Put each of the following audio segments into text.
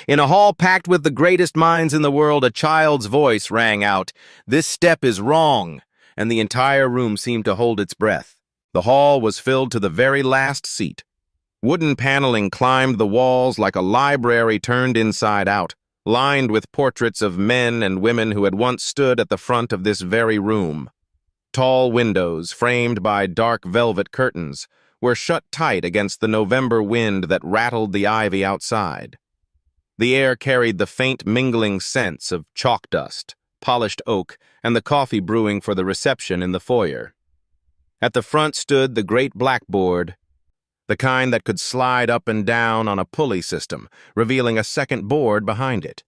In a hall packed with the greatest minds in the world, a child's voice rang out, "This step is wrong," and the entire room seemed to hold its breath. The hall was filled to the very last seat. Wooden paneling climbed the walls like a library turned inside out, lined with portraits of men and women who had once stood at the front of this very room. Tall windows, framed by dark velvet curtains, were shut tight against the November wind that rattled the ivy outside. The air carried the faint mingling scents of chalk dust, polished oak, and the coffee brewing for the reception in the foyer. At the front stood the great blackboard, the kind that could slide up and down on a pulley system, revealing a second board behind it.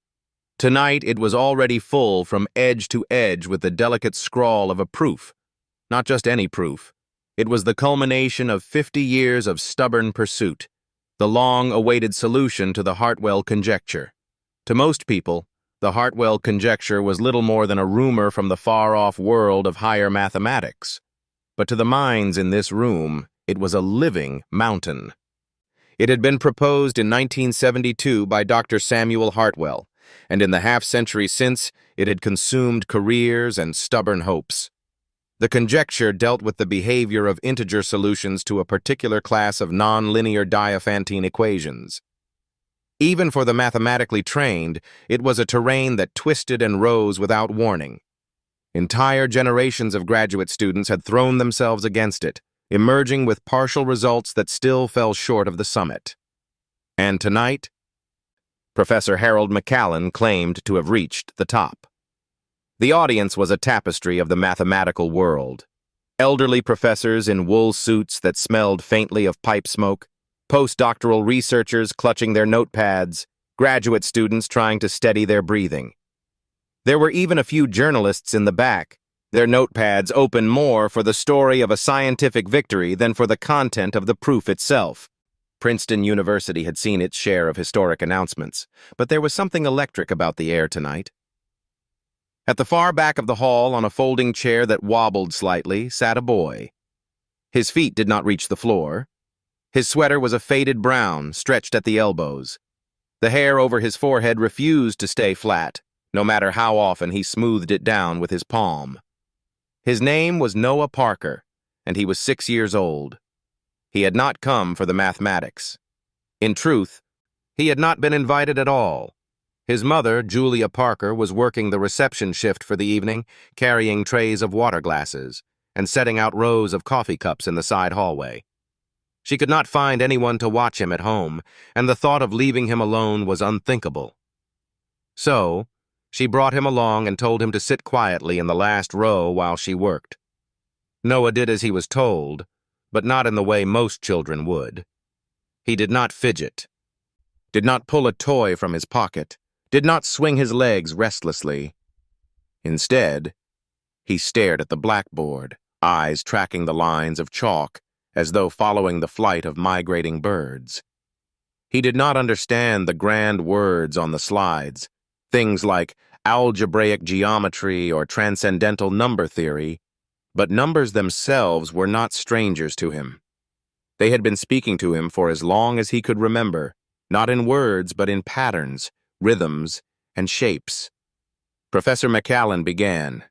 Tonight it was already full from edge to edge with the delicate scrawl of a proof. Not just any proof. It was the culmination of 50 years of stubborn pursuit, the long-awaited solution to the Hartwell conjecture. To most people, the Hartwell conjecture was little more than a rumor from the far-off world of higher mathematics. But to the minds in this room, it was a living mountain. It had been proposed in 1972 by Dr. Samuel Hartwell, and in the half-century since, it had consumed careers and stubborn hopes. The conjecture dealt with the behavior of integer solutions to a particular class of nonlinear Diophantine equations. Even for the mathematically trained, it was a terrain that twisted and rose without warning. Entire generations of graduate students had thrown themselves against it, emerging with partial results that still fell short of the summit. And tonight, Professor Harold McCallan claimed to have reached the top. The audience was a tapestry of the mathematical world. Elderly professors in wool suits that smelled faintly of pipe smoke, postdoctoral researchers clutching their notepads, graduate students trying to steady their breathing. There were even a few journalists in the back, their notepads open more for the story of a scientific victory than for the content of the proof itself. Princeton University had seen its share of historic announcements, but there was something electric about the air tonight. At the far back of the hall, on a folding chair that wobbled slightly, sat a boy. His feet did not reach the floor. His sweater was a faded brown, stretched at the elbows. The hair over his forehead refused to stay flat, no matter how often he smoothed it down with his palm. His name was Noah Parker, and he was 6 years old. He had not come for the mathematics. In truth, he had not been invited at all. His mother, Julia Parker, was working the reception shift for the evening, carrying trays of water glasses and setting out rows of coffee cups in the side hallway. She could not find anyone to watch him at home, and the thought of leaving him alone was unthinkable. So, she brought him along and told him to sit quietly in the last row while she worked. Noah did as he was told, but not in the way most children would. He did not fidget, did not pull a toy from his pocket, did not swing his legs restlessly. Instead, he stared at the blackboard, eyes tracking the lines of chalk, as though following the flight of migrating birds. He did not understand the grand words on the slides, things like algebraic geometry or transcendental number theory, but numbers themselves were not strangers to him. They had been speaking to him for as long as he could remember, not in words but in patterns, rhythms, and shapes. Professor McCallan began.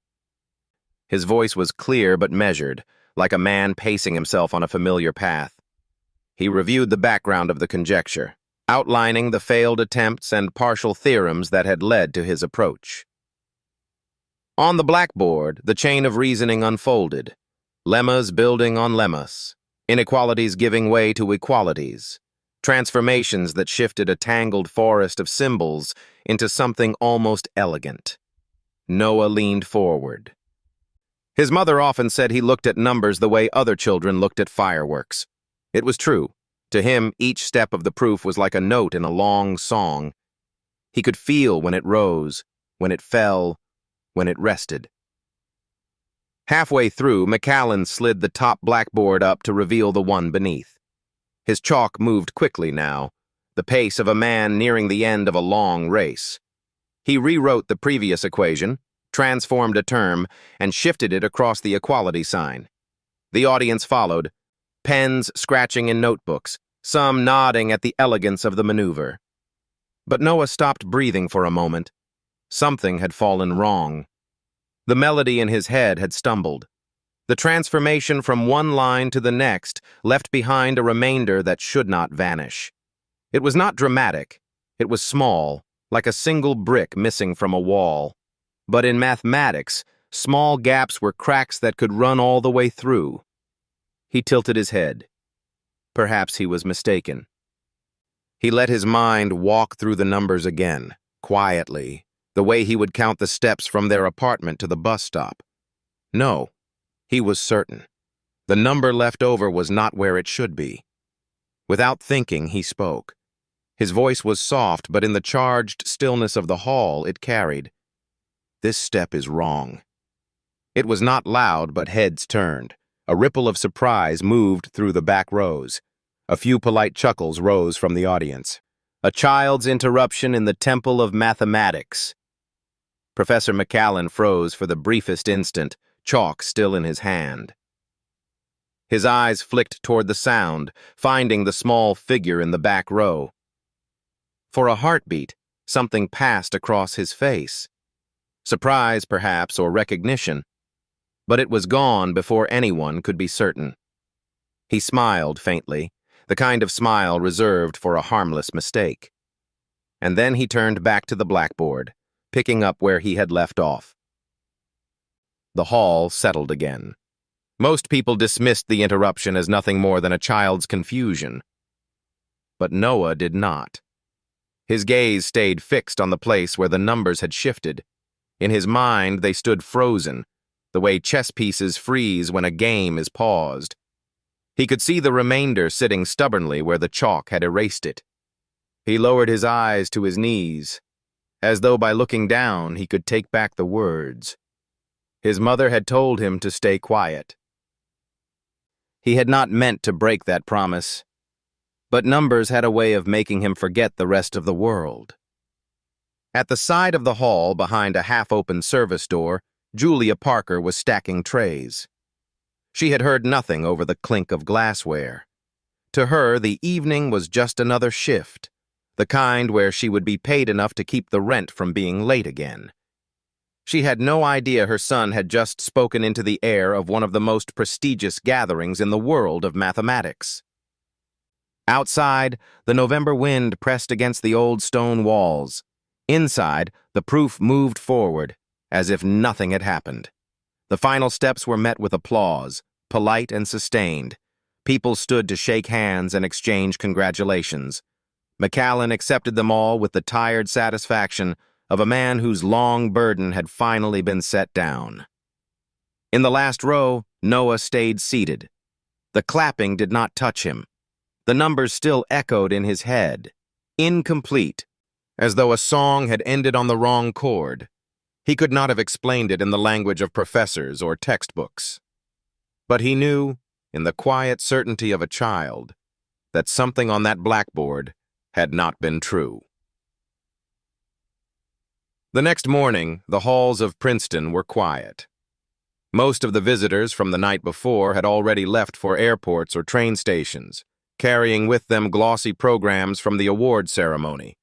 His voice was clear but measured, like a man pacing himself on a familiar path. He reviewed the background of the conjecture, outlining the failed attempts and partial theorems that had led to his approach. On the blackboard, the chain of reasoning unfolded, lemmas building on lemmas, inequalities giving way to equalities, transformations that shifted a tangled forest of symbols into something almost elegant. Noah leaned forward. His mother often said he looked at numbers the way other children looked at fireworks. It was true. To him, each step of the proof was like a note in a long song. He could feel when it rose, when it fell, when it rested. Halfway through, McCallan slid the top blackboard up to reveal the one beneath. His chalk moved quickly now, the pace of a man nearing the end of a long race. He rewrote the previous equation, transformed a term, and shifted it across the equality sign. The audience followed, pens scratching in notebooks, some nodding at the elegance of the maneuver. But Noah stopped breathing for a moment. Something had fallen wrong. The melody in his head had stumbled. The transformation from one line to the next left behind a remainder that should not vanish. It was not dramatic. It was small, like a single brick missing from a wall. But in mathematics, small gaps were cracks that could run all the way through. He tilted his head. Perhaps he was mistaken. He let his mind walk through the numbers again, quietly, the way he would count the steps from their apartment to the bus stop. No, he was certain. The number left over was not where it should be. Without thinking, he spoke. His voice was soft, but in the charged stillness of the hall it carried. This step is wrong. It was not loud, but heads turned. A ripple of surprise moved through the back rows. A few polite chuckles rose from the audience. A child's interruption in the temple of mathematics. Professor McCallan froze for the briefest instant, chalk still in his hand. His eyes flicked toward the sound, finding the small figure in the back row. For a heartbeat, something passed across his face. Surprise, perhaps, or recognition. But it was gone before anyone could be certain. He smiled faintly, the kind of smile reserved for a harmless mistake. And then he turned back to the blackboard, picking up where he had left off. The hall settled again. Most people dismissed the interruption as nothing more than a child's confusion. But Noah did not. His gaze stayed fixed on the place where the numbers had shifted. In his mind, they stood frozen, the way chess pieces freeze when a game is paused. He could see the remainder sitting stubbornly where the chalk had erased it. He lowered his eyes to his knees, as though by looking down he could take back the words. His mother had told him to stay quiet. He had not meant to break that promise, but numbers had a way of making him forget the rest of the world. At the side of the hall, behind a half-open service door, Julia Parker was stacking trays. She had heard nothing over the clink of glassware. To her, the evening was just another shift, the kind where she would be paid enough to keep the rent from being late again. She had no idea her son had just spoken into the air of one of the most prestigious gatherings in the world of mathematics. Outside, the November wind pressed against the old stone walls. Inside, the proof moved forward, as if nothing had happened. The final steps were met with applause, polite and sustained. People stood to shake hands and exchange congratulations. McCallan accepted them all with the tired satisfaction of a man whose long burden had finally been set down. In the last row, Noah stayed seated. The clapping did not touch him. The numbers still echoed in his head, incomplete, as though a song had ended on the wrong chord. He could not have explained it in the language of professors or textbooks. But he knew, in the quiet certainty of a child, that something on that blackboard had not been true. The next morning, the halls of Princeton were quiet. Most of the visitors from the night before had already left for airports or train stations, carrying with them glossy programs from the award ceremony.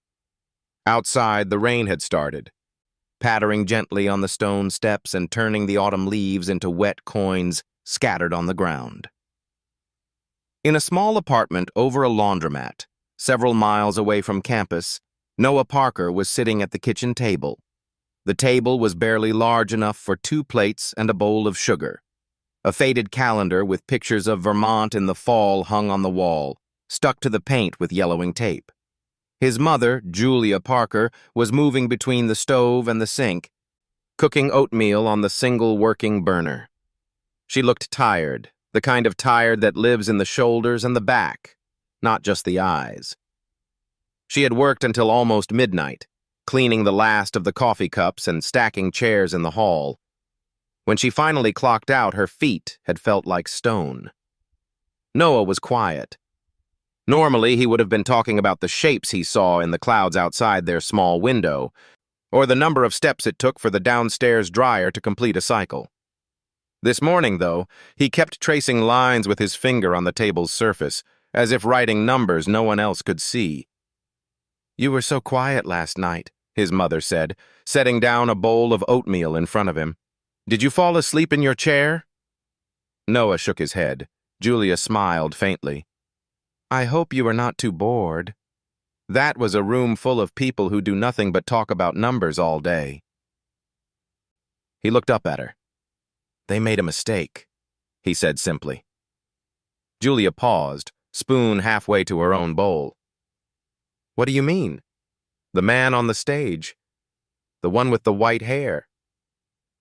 Outside, the rain had started, pattering gently on the stone steps and turning the autumn leaves into wet coins scattered on the ground. In a small apartment over a laundromat, several miles away from campus, Noah Parker was sitting at the kitchen table. The table was barely large enough for 2 plates and a bowl of sugar. A faded calendar with pictures of Vermont in the fall hung on the wall, stuck to the paint with yellowing tape. His mother, Julia Parker, was moving between the stove and the sink, cooking oatmeal on the single working burner. She looked tired, the kind of tired that lives in the shoulders and the back, not just the eyes. She had worked until almost midnight, cleaning the last of the coffee cups and stacking chairs in the hall. When she finally clocked out, her feet had felt like stone. Noah was quiet. Normally, he would have been talking about the shapes he saw in the clouds outside their small window, or the number of steps it took for the downstairs dryer to complete a cycle. This morning, though, he kept tracing lines with his finger on the table's surface, as if writing numbers no one else could see. You were so quiet last night, his mother said, setting down a bowl of oatmeal in front of him. Did you fall asleep in your chair? Noah shook his head. Julia smiled faintly. I hope you are not too bored. That was a room full of people who do nothing but talk about numbers all day. He looked up at her. They made a mistake, he said simply. Julia paused, spoon halfway to her own bowl. What do you mean? The man on the stage. The one with the white hair.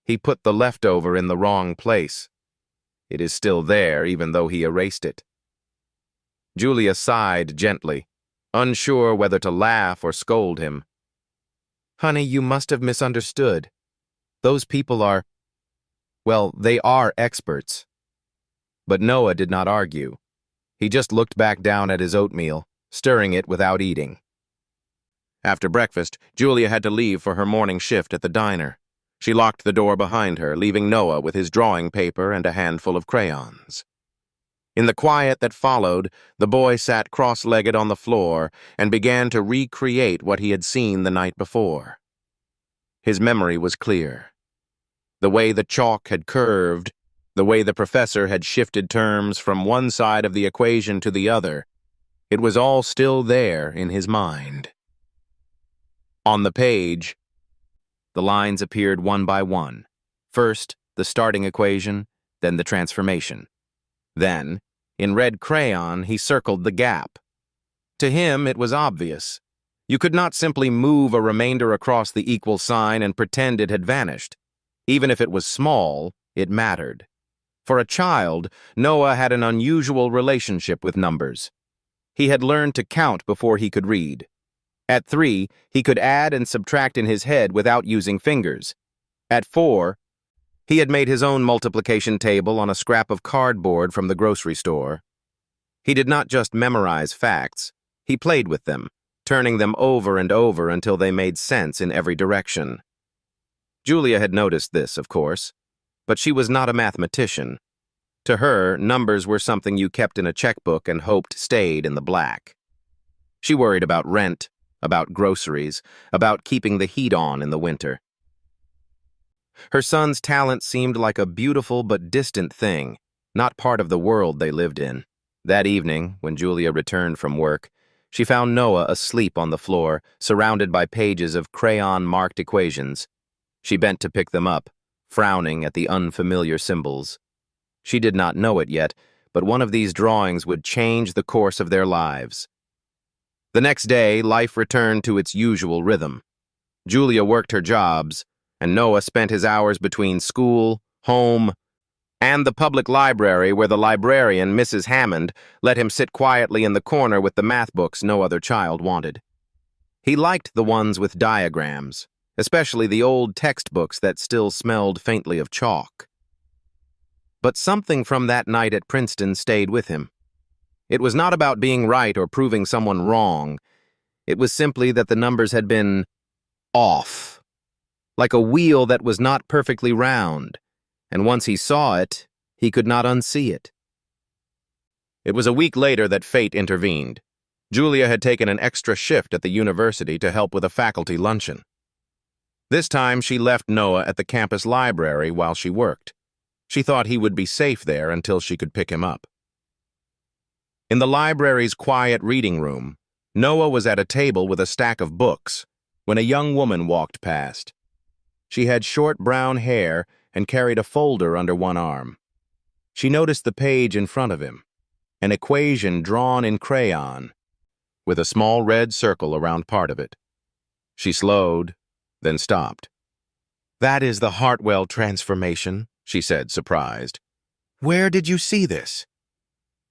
He put the leftover in the wrong place. It is still there, even though he erased it. Julia sighed gently, unsure whether to laugh or scold him. Honey, you must have misunderstood. Those people are, well, they are experts. But Noah did not argue. He just looked back down at his oatmeal, stirring it without eating. After breakfast, Julia had to leave for her morning shift at the diner. She locked the door behind her, leaving Noah with his drawing paper and a handful of crayons. In the quiet that followed, the boy sat cross-legged on the floor and began to recreate what he had seen the night before. His memory was clear. The way the chalk had curved, the way the professor had shifted terms from one side of the equation to the other, it was all still there in his mind. On the page, the lines appeared one by one. First, the starting equation, then the transformation. Then, in red crayon, he circled the gap. To him, it was obvious. You could not simply move a remainder across the equal sign and pretend it had vanished. Even if it was small, it mattered. For a child, Noah had an unusual relationship with numbers. He had learned to count before he could read. At 3, he could add and subtract in his head without using fingers. At 4, he had made his own multiplication table on a scrap of cardboard from the grocery store. He did not just memorize facts, he played with them, turning them over and over until they made sense in every direction. Julia had noticed this, of course, but she was not a mathematician. To her, numbers were something you kept in a checkbook and hoped stayed in the black. She worried about rent, about groceries, about keeping the heat on in the winter. Her son's talent seemed like a beautiful but distant thing, not part of the world they lived in. That evening, when Julia returned from work, she found Noah asleep on the floor, surrounded by pages of crayon-marked equations. She bent to pick them up, frowning at the unfamiliar symbols. She did not know it yet, but one of these drawings would change the course of their lives. The next day, life returned to its usual rhythm. Julia worked her jobs, and Noah spent his hours between school, home, and the public library where the librarian, Mrs. Hammond, let him sit quietly in the corner with the math books no other child wanted. He liked the ones with diagrams, especially the old textbooks that still smelled faintly of chalk. But something from that night at Princeton stayed with him. It was not about being right or proving someone wrong. It was simply that the numbers had been off, like a wheel that was not perfectly round, and once he saw it, he could not unsee it. It was a week later that fate intervened. Julia had taken an extra shift at the university to help with a faculty luncheon. This time she left Noah at the campus library while she worked. She thought he would be safe there until she could pick him up. In the library's quiet reading room, Noah was at a table with a stack of books when a young woman walked past. She had short brown hair and carried a folder under one arm. She noticed the page in front of him, an equation drawn in crayon, with a small red circle around part of it. She slowed, then stopped. "That is the Hartwell transformation," she said, surprised. "Where did you see this?"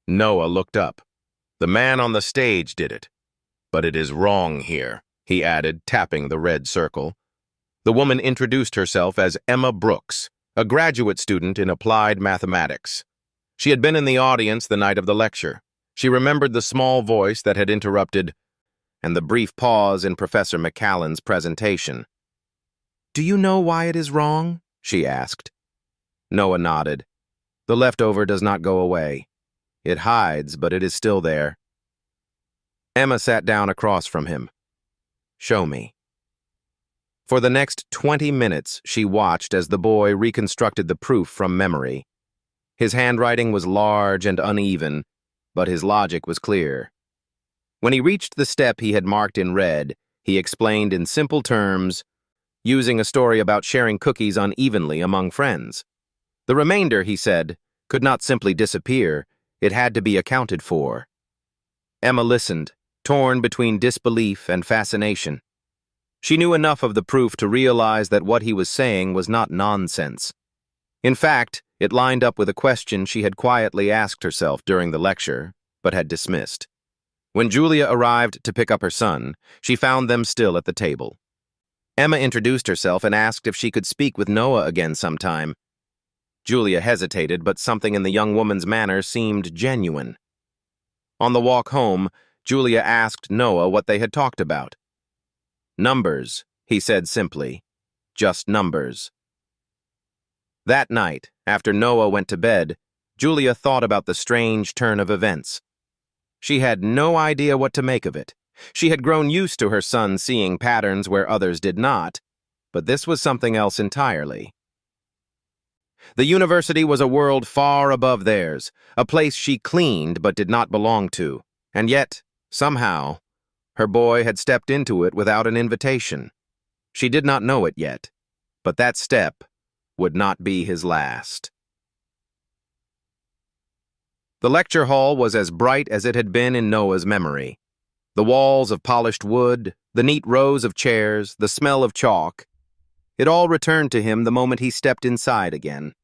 Noah looked up. "The man on the stage did it. But it is wrong here," he added, tapping the red circle. The woman introduced herself as Emma Brooks, a graduate student in applied mathematics. She had been in the audience the night of the lecture. She remembered the small voice that had interrupted, and the brief pause in Professor McCallan's presentation. "Do you know why it is wrong?" she asked. Noah nodded. "The leftover does not go away. It hides, but it is still there." Emma sat down across from him. Show me. For the next 20 minutes, she watched as the boy reconstructed the proof from memory. His handwriting was large and uneven, but his logic was clear. When he reached the step he had marked in red, he explained in simple terms, using a story about sharing cookies unevenly among friends. The remainder, he said, could not simply disappear, it had to be accounted for. Emma listened, torn between disbelief and fascination. She knew enough of the proof to realize that what he was saying was not nonsense. In fact, it lined up with a question she had quietly asked herself during the lecture, but had dismissed. When Julia arrived to pick up her son, she found them still at the table. Emma introduced herself and asked if she could speak with Noah again sometime. Julia hesitated, but something in the young woman's manner seemed genuine. On the walk home, Julia asked Noah what they had talked about. Numbers, he said simply. Just numbers. That night, after Noah went to bed, Julia thought about the strange turn of events. She had no idea what to make of it. She had grown used to her son seeing patterns where others did not, but this was something else entirely. The university was a world far above theirs, a place she cleaned but did not belong to, and yet, somehow, her boy had stepped into it without an invitation. She did not know it yet, but that step would not be his last. The lecture hall was as bright as it had been in Noah's memory. The walls of polished wood, the neat rows of chairs, the smell of chalk. It all returned to him the moment he stepped inside again.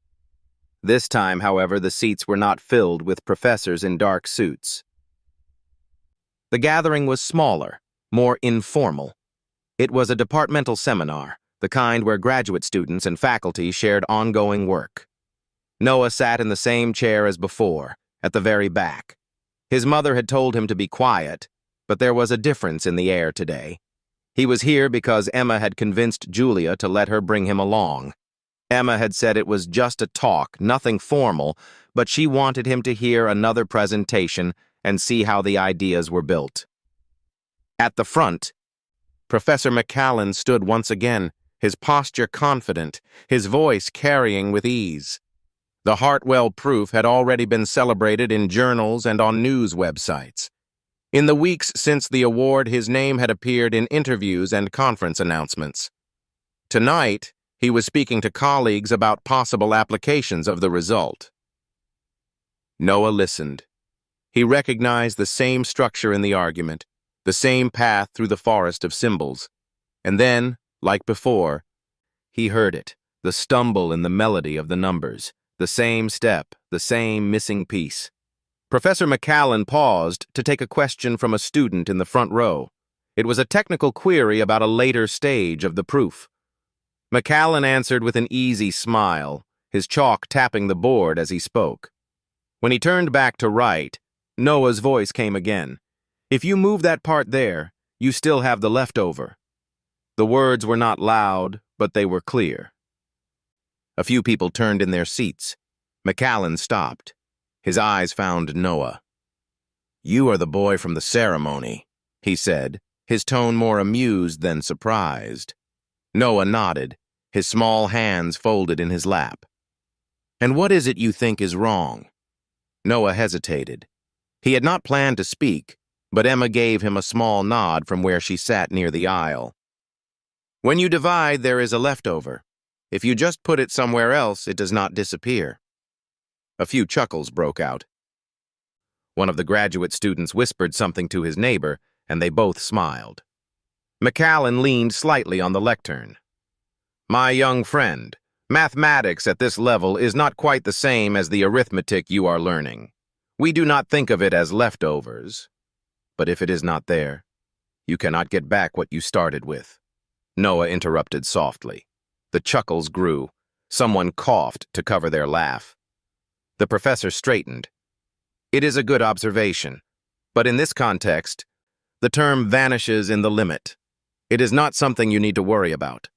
This time, however, the seats were not filled with professors in dark suits. The gathering was smaller, more informal. It was a departmental seminar, the kind where graduate students and faculty shared ongoing work. Noah sat in the same chair as before, at the very back. His mother had told him to be quiet, but there was a difference in the air today. He was here because Emma had convinced Julia to let her bring him along. Emma had said it was just a talk, nothing formal, but she wanted him to hear another presentation and see how the ideas were built. At the front, Professor McCallan stood once again, his posture confident, his voice carrying with ease. The Hartwell proof had already been celebrated in journals and on news websites. In the weeks since the award, his name had appeared in interviews and conference announcements. Tonight, he was speaking to colleagues about possible applications of the result. Noah listened. He recognized the same structure in the argument, the same path through the forest of symbols. And then, like before, he heard it, the stumble in the melody of the numbers, the same step, the same missing piece. Professor McCallan paused to take a question from a student in the front row. It was a technical query about a later stage of the proof. McCallan answered with an easy smile, his chalk tapping the board as he spoke. When he turned back to write, Noah's voice came again. If you move that part there, you still have the leftover. The words were not loud, but they were clear. A few people turned in their seats. McCallan stopped. His eyes found Noah. You are the boy from the ceremony, he said, his tone more amused than surprised. Noah nodded, his small hands folded in his lap. And what is it you think is wrong? Noah hesitated. He had not planned to speak, but Emma gave him a small nod from where she sat near the aisle. When you divide, there is a leftover. If you just put it somewhere else, it does not disappear. A few chuckles broke out. One of the graduate students whispered something to his neighbor, and they both smiled. McCallan leaned slightly on the lectern. My young friend, mathematics at this level is not quite the same as the arithmetic you are learning. We do not think of it as leftovers. But if it is not there, you cannot get back what you started with. Noah interrupted softly. The chuckles grew. Someone coughed to cover their laugh. The professor straightened. It is a good observation, but in this context, the term vanishes in the limit. It is not something you need to worry about.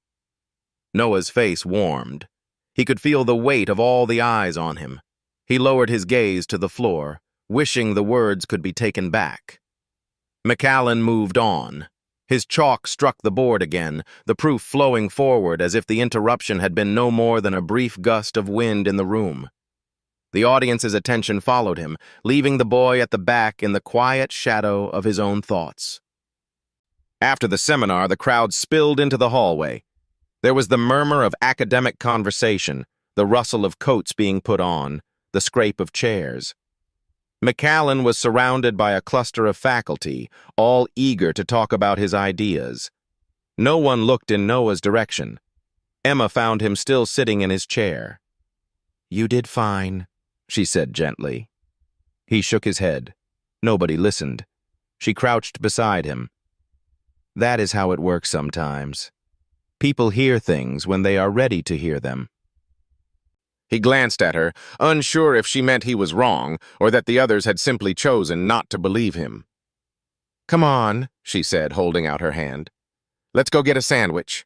Noah's face warmed. He could feel the weight of all the eyes on him. He lowered his gaze to the floor, wishing the words could be taken back. McCallan moved on. His chalk struck the board again, the proof flowing forward as if the interruption had been no more than a brief gust of wind in the room. The audience's attention followed him, leaving the boy at the back in the quiet shadow of his own thoughts. After the seminar, the crowd spilled into the hallway. There was the murmur of academic conversation, the rustle of coats being put on, the scrape of chairs. McAllen was surrounded by a cluster of faculty, all eager to talk about his ideas. No one looked in Noah's direction. Emma found him still sitting in his chair. "You did fine," she said gently. He shook his head. Nobody listened. She crouched beside him. "That is how it works sometimes. People hear things when they are ready to hear them." He glanced at her, unsure if she meant he was wrong or that the others had simply chosen not to believe him. "Come on," she said, holding out her hand. "Let's go get a sandwich."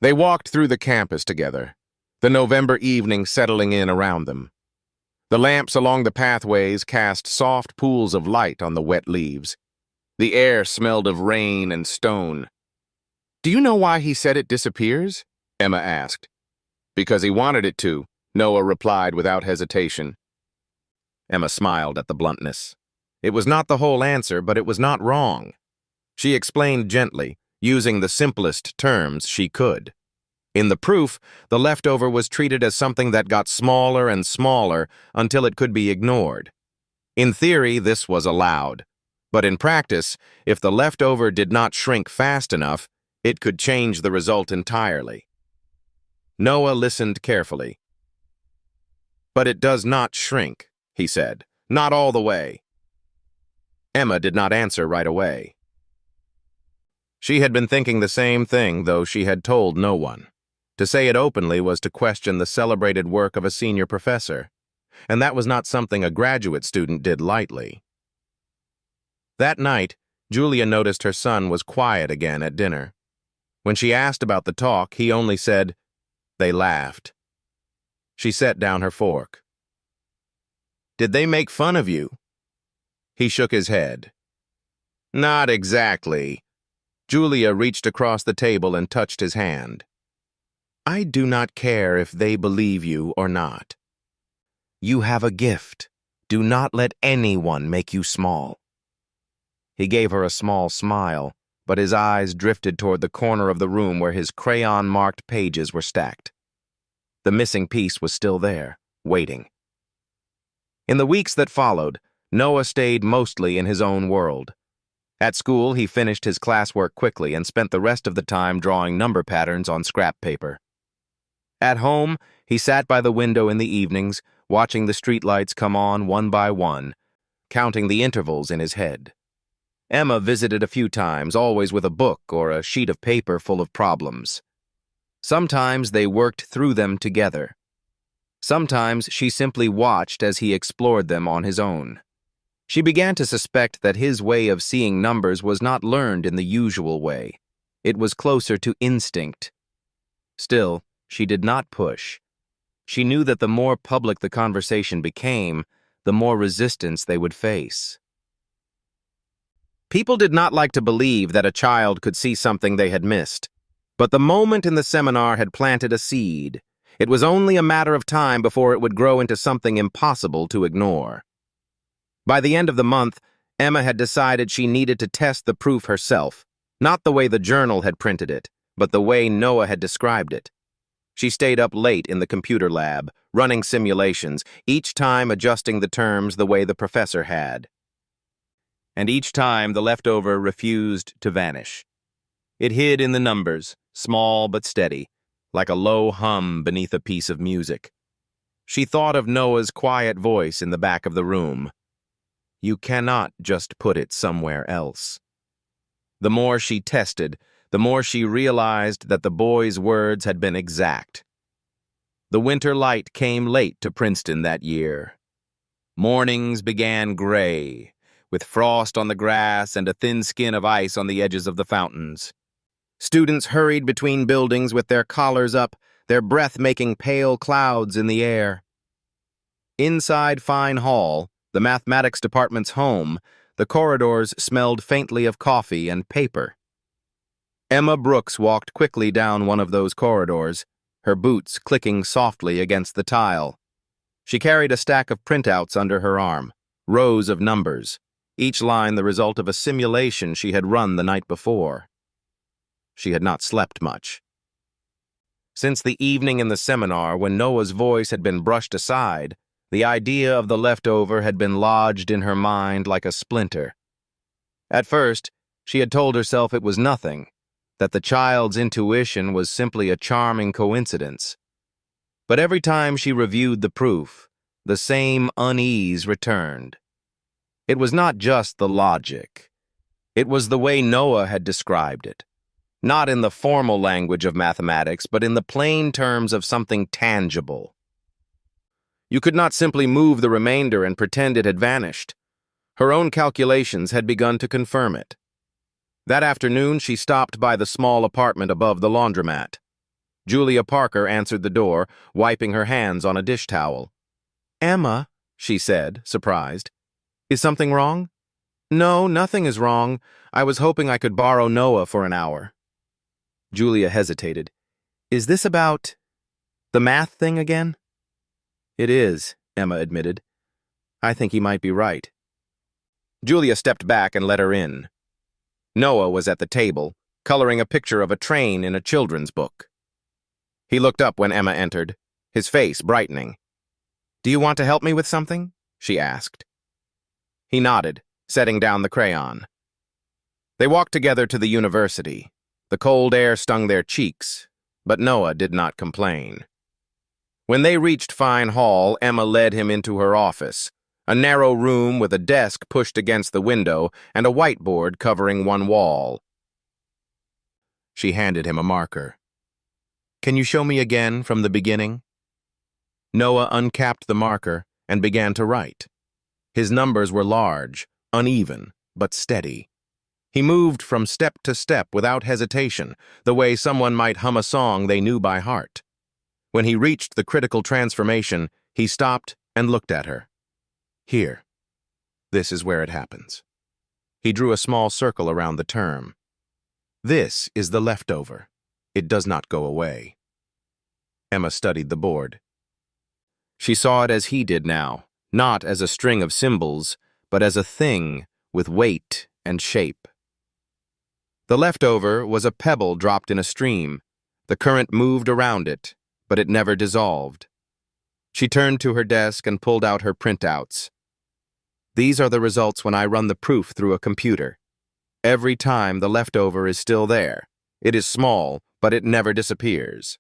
They walked through the campus together, the November evening settling in around them. The lamps along the pathways cast soft pools of light on the wet leaves. The air smelled of rain and stone. "Do you know why he said it disappears?" Emma asked. "Because he wanted it to," Noah replied without hesitation. Emma smiled at the bluntness. It was not the whole answer, but it was not wrong. She explained gently, using the simplest terms she could. In the proof, the leftover was treated as something that got smaller and smaller until it could be ignored. In theory, this was allowed. But in practice, if the leftover did not shrink fast enough, it could change the result entirely. Noah listened carefully. "But it does not shrink," he said. "Not all the way." Emma did not answer right away. She had been thinking the same thing, though she had told no one. To say it openly was to question the celebrated work of a senior professor, and that was not something a graduate student did lightly. That night, Julia noticed her son was quiet again at dinner. When she asked about the talk, he only said, "They laughed." She set down her fork. "Did they make fun of you?" He shook his head. "Not exactly." Julia reached across the table and touched his hand. "I do not care if they believe you or not. You have a gift. Do not let anyone make you small." He gave her a small smile, but his eyes drifted toward the corner of the room where his crayon-marked pages were stacked. The missing piece was still there, waiting. In the weeks that followed, Noah stayed mostly in his own world. At school, he finished his classwork quickly and spent the rest of the time drawing number patterns on scrap paper. At home, he sat by the window in the evenings, watching the streetlights come on one by one, counting the intervals in his head. Emma visited a few times, always with a book or a sheet of paper full of problems. Sometimes they worked through them together. Sometimes she simply watched as he explored them on his own. She began to suspect that his way of seeing numbers was not learned in the usual way. It was closer to instinct. Still, she did not push. She knew that the more public the conversation became, the more resistance they would face. People did not like to believe that a child could see something they had missed, but the moment in the seminar had planted a seed. It was only a matter of time before it would grow into something impossible to ignore. By the end of the month, Emma had decided she needed to test the proof herself, not the way the journal had printed it, but the way Noah had described it. She stayed up late in the computer lab, running simulations, each time adjusting the terms the way the professor had. And each time the leftover refused to vanish. It hid in the numbers, small but steady, like a low hum beneath a piece of music. She thought of Noah's quiet voice in the back of the room. You cannot just put it somewhere else. The more she tested, the more she realized that the boy's words had been exact. The winter light came late to Princeton that year. Mornings began gray, with frost on the grass and a thin skin of ice on the edges of the fountains. Students hurried between buildings with their collars up, their breath making pale clouds in the air. Inside Fine Hall, the mathematics department's home, The corridors smelled faintly of coffee and paper. Emma Brooks walked quickly down one of those corridors, her boots clicking softly against the tile. She carried a stack of printouts under her arm, rows of numbers, each line the result of a simulation she had run the night before. She had not slept much. Since the evening in the seminar when Noah's voice had been brushed aside, the idea of the leftover had been lodged in her mind like a splinter. At first, she had told herself it was nothing, that the child's intuition was simply a charming coincidence. But every time she reviewed the proof, the same unease returned. It was not just the logic. It was the way Noah had described it. Not in the formal language of mathematics, but in the plain terms of something tangible. You could not simply move the remainder and pretend it had vanished. Her own calculations had begun to confirm it. That afternoon, she stopped by the small apartment above the laundromat. Julia Parker answered the door, wiping her hands on a dish towel. "Emma," she said, surprised. "Is something wrong?" "No, nothing is wrong. I was hoping I could borrow Noah for an hour." Julia hesitated. "Is this about the math thing again?" "It is," Emma admitted. "I think he might be right." Julia stepped back and let her in. Noah was at the table, coloring a picture of a train in a children's book. He looked up when Emma entered, his face brightening. "Do you want to help me with something?" she asked. He nodded, setting down the crayon. They walked together to the university. The cold air stung their cheeks, but Noah did not complain. When they reached Fine Hall, Emma led him into her office, a narrow room with a desk pushed against the window and a whiteboard covering one wall. She handed him a marker. "Can you show me again from the beginning?" Noah uncapped the marker and began to write. His numbers were large, uneven, but steady. He moved from step to step without hesitation, the way someone might hum a song they knew by heart. When he reached the critical transformation, he stopped and looked at her. "Here. This is where it happens." He drew a small circle around the term. "This is the leftover. It does not go away." Emma studied the board. She saw it as he did now, not as a string of symbols, but as a thing with weight and shape. The leftover was a pebble dropped in a stream. The current moved around it, but it never dissolved. She turned to her desk and pulled out her printouts. "These are the results when I run the proof through a computer. Every time the leftover is still there. It is small, but it never disappears."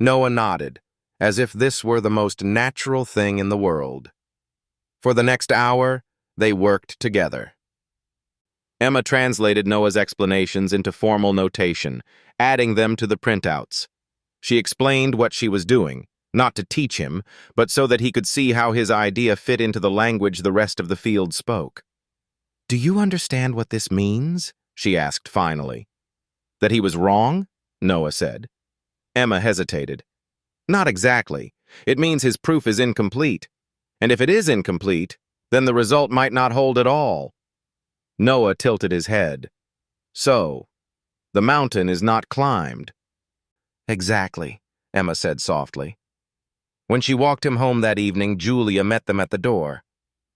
Noah nodded, as if this were the most natural thing in the world. For the next hour, they worked together. Emma translated Noah's explanations into formal notation, adding them to the printouts. She explained what she was doing, not to teach him, but so that he could see how his idea fit into the language the rest of the field spoke. "Do you understand what this means?" she asked finally. "That he was wrong?" Noah said. Emma hesitated. "Not exactly. It means his proof is incomplete. And if it is incomplete, then the result might not hold at all." Noah tilted his head. "So, the mountain is not climbed." "Exactly," Emma said softly. When she walked him home that evening, Julia met them at the door.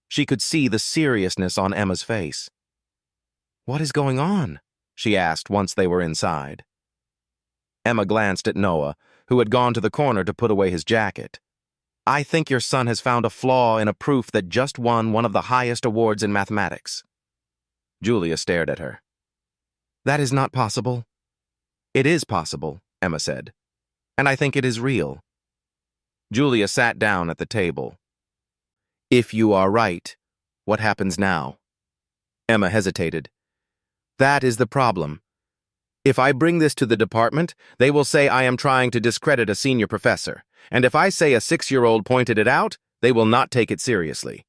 She could see the seriousness on Emma's face. "What is going on?" she asked once they were inside. Emma glanced at Noah, who had gone to the corner to put away his jacket. "I think your son has found a flaw in a proof that just won one of the highest awards in mathematics." Julia stared at her. "That is not possible." "It is possible," Emma said. "And I think it is real." Julia sat down at the table. "If you are right, what happens now?" Emma hesitated. "That is the problem. If I bring this to the department, they will say I am trying to discredit a senior professor. And if I say a 6-year-old pointed it out, they will not take it seriously.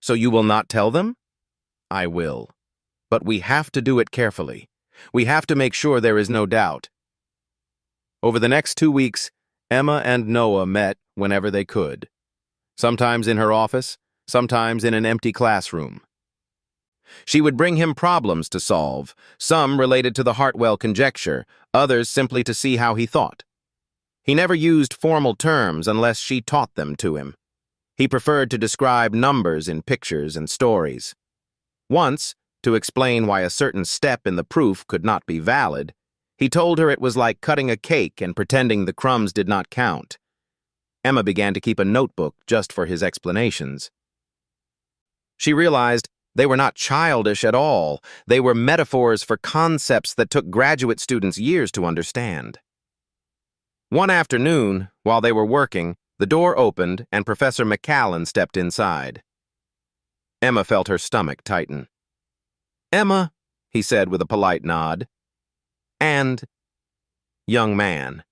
So you will not tell them?" "I will. But we have to do it carefully. We have to make sure there is no doubt." Over the next 2 weeks, Emma and Noah met whenever they could. Sometimes in her office, sometimes in an empty classroom. She would bring him problems to solve, some related to the Hartwell conjecture, others simply to see how he thought. He never used formal terms unless she taught them to him. He preferred to describe numbers in pictures and stories. Once, to explain why a certain step in the proof could not be valid, he told her it was like cutting a cake and pretending the crumbs did not count. Emma began to keep a notebook just for his explanations. She realized they were not childish at all. They were metaphors for concepts that took graduate students years to understand. One afternoon, while they were working, the door opened and Professor McCallan stepped inside. Emma felt her stomach tighten. "Emma," he said with a polite nod. "And young man."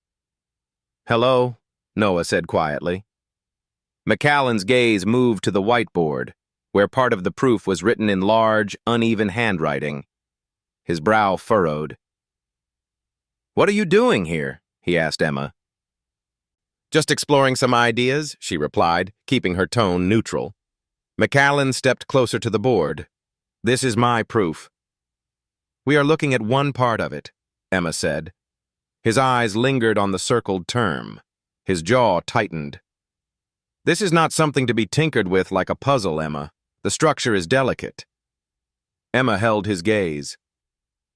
"Hello," Noah said quietly. McCallan's gaze moved to the whiteboard, where part of the proof was written in large, uneven handwriting. His brow furrowed. "What are you doing here?" he asked Emma. "Just exploring some ideas," she replied, keeping her tone neutral. McCallan stepped closer to the board. "This is my proof." "We are looking at one part of it," Emma said. His eyes lingered on the circled term. His jaw tightened. "This is not something to be tinkered with like a puzzle, Emma. The structure is delicate." Emma held his gaze.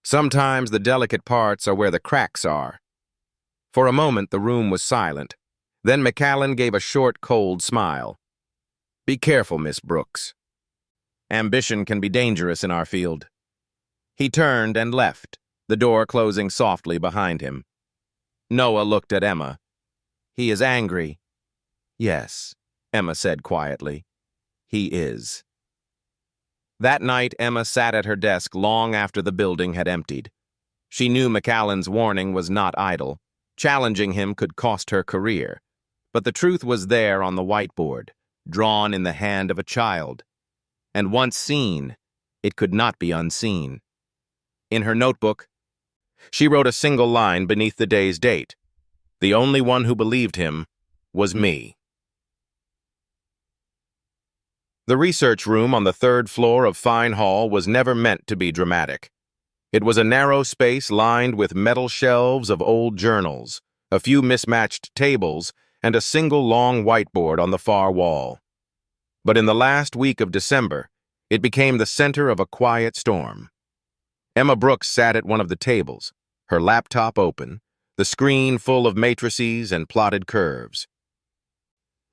Sometimes the delicate parts are where the cracks are. For a moment the room was silent. Then McCallan gave a short, cold smile. "Be careful, Miss Brooks. Ambition can be dangerous in our field." He turned and left, the door closing softly behind him. Noah looked at Emma. "He is angry." "Yes," Emma said quietly. "He is." That night, Emma sat at her desk long after the building had emptied. She knew McCallan's warning was not idle. Challenging him could cost her career. But the truth was there on the whiteboard, drawn in the hand of a child. And once seen, it could not be unseen. In her notebook, she wrote a single line beneath the day's date. "The only one who believed him was me." The research room on the third floor of Fine Hall was never meant to be dramatic. It was a narrow space lined with metal shelves of old journals, a few mismatched tables, and a single long whiteboard on the far wall. But in the last week of December, it became the center of a quiet storm. Emma Brooks sat at one of the tables, her laptop open, the screen full of matrices and plotted curves.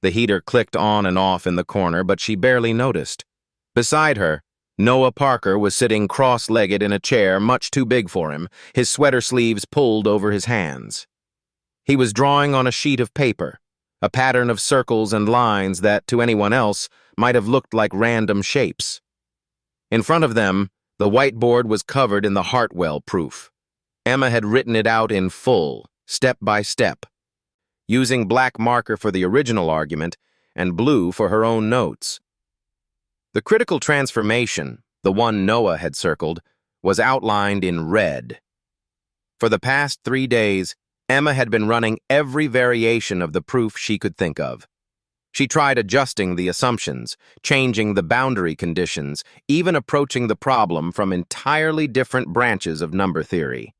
The heater clicked on and off in the corner, but she barely noticed. Beside her, Noah Parker was sitting cross-legged in a chair much too big for him, his sweater sleeves pulled over his hands. He was drawing on a sheet of paper, a pattern of circles and lines that, to anyone else, might have looked like random shapes. In front of them, the whiteboard was covered in the Hartwell proof. Emma had written it out in full, step by step, using black marker for the original argument and blue for her own notes. The critical transformation, the one Noah had circled, was outlined in red. For the past 3 days, Emma had been running every variation of the proof she could think of. She tried adjusting the assumptions, changing the boundary conditions, even approaching the problem from entirely different branches of number theory.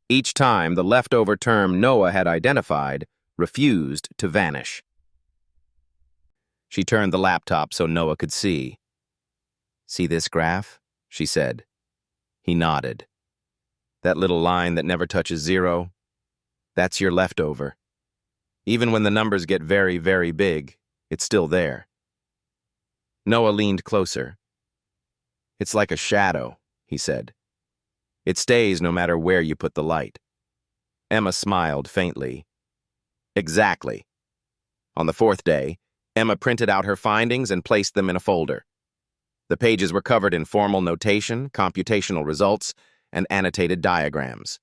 Each time, the leftover term Noah had identified refused to vanish. She turned the laptop so Noah could see. "See this graph?" she said. He nodded. "That little line that never touches zero? That's your leftover. Even when the numbers get very, very big, it's still there." Noah leaned closer. "It's like a shadow," he said. "It stays no matter where you put the light." Emma smiled faintly. "Exactly." On the 4th day, Emma printed out her findings and placed them in a folder. The pages were covered in formal notation, computational results, and annotated diagrams.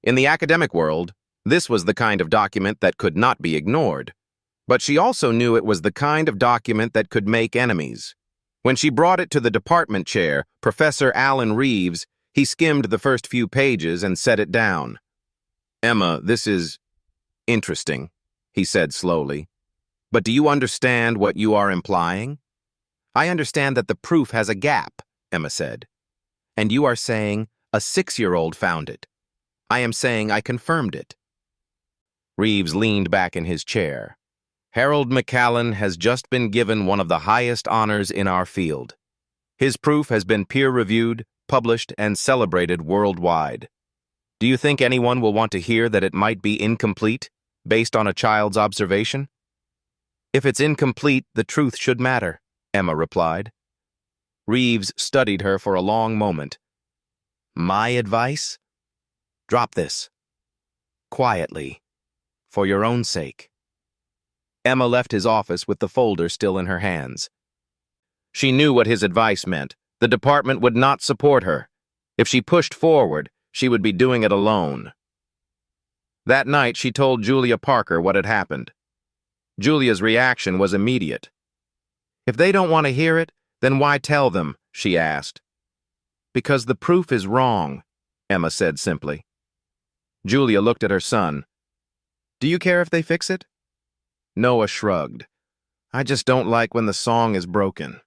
In the academic world, this was the kind of document that could not be ignored. But she also knew it was the kind of document that could make enemies. When she brought it to the department chair, Professor Alan Reeves, he skimmed the first few pages and set it down. "Emma, this is interesting," he said slowly. "But do you understand what you are implying?" I understand that the proof has a gap, Emma said. And you are saying a 6-year-old found it. I am saying I confirmed it. Reeves leaned back in his chair. Harold McCallan has just been given one of the highest honors in our field. His proof has been peer-reviewed, published, and celebrated worldwide. Do you think anyone will want to hear that it might be incomplete, based on a child's observation? If it's incomplete, the truth should matter, Emma replied. Reeves studied her for a long moment. My advice? Drop this. Quietly. For your own sake. Emma left his office with the folder still in her hands. She knew what his advice meant. The department would not support her. If she pushed forward, she would be doing it alone. That night, she told Julia Parker what had happened. Julia's reaction was immediate. If they don't want to hear it, then why tell them, she asked. Because the proof is wrong, Emma said simply. Julia looked at her son. Do you care if they fix it? Noah shrugged. I just don't like when the song is broken.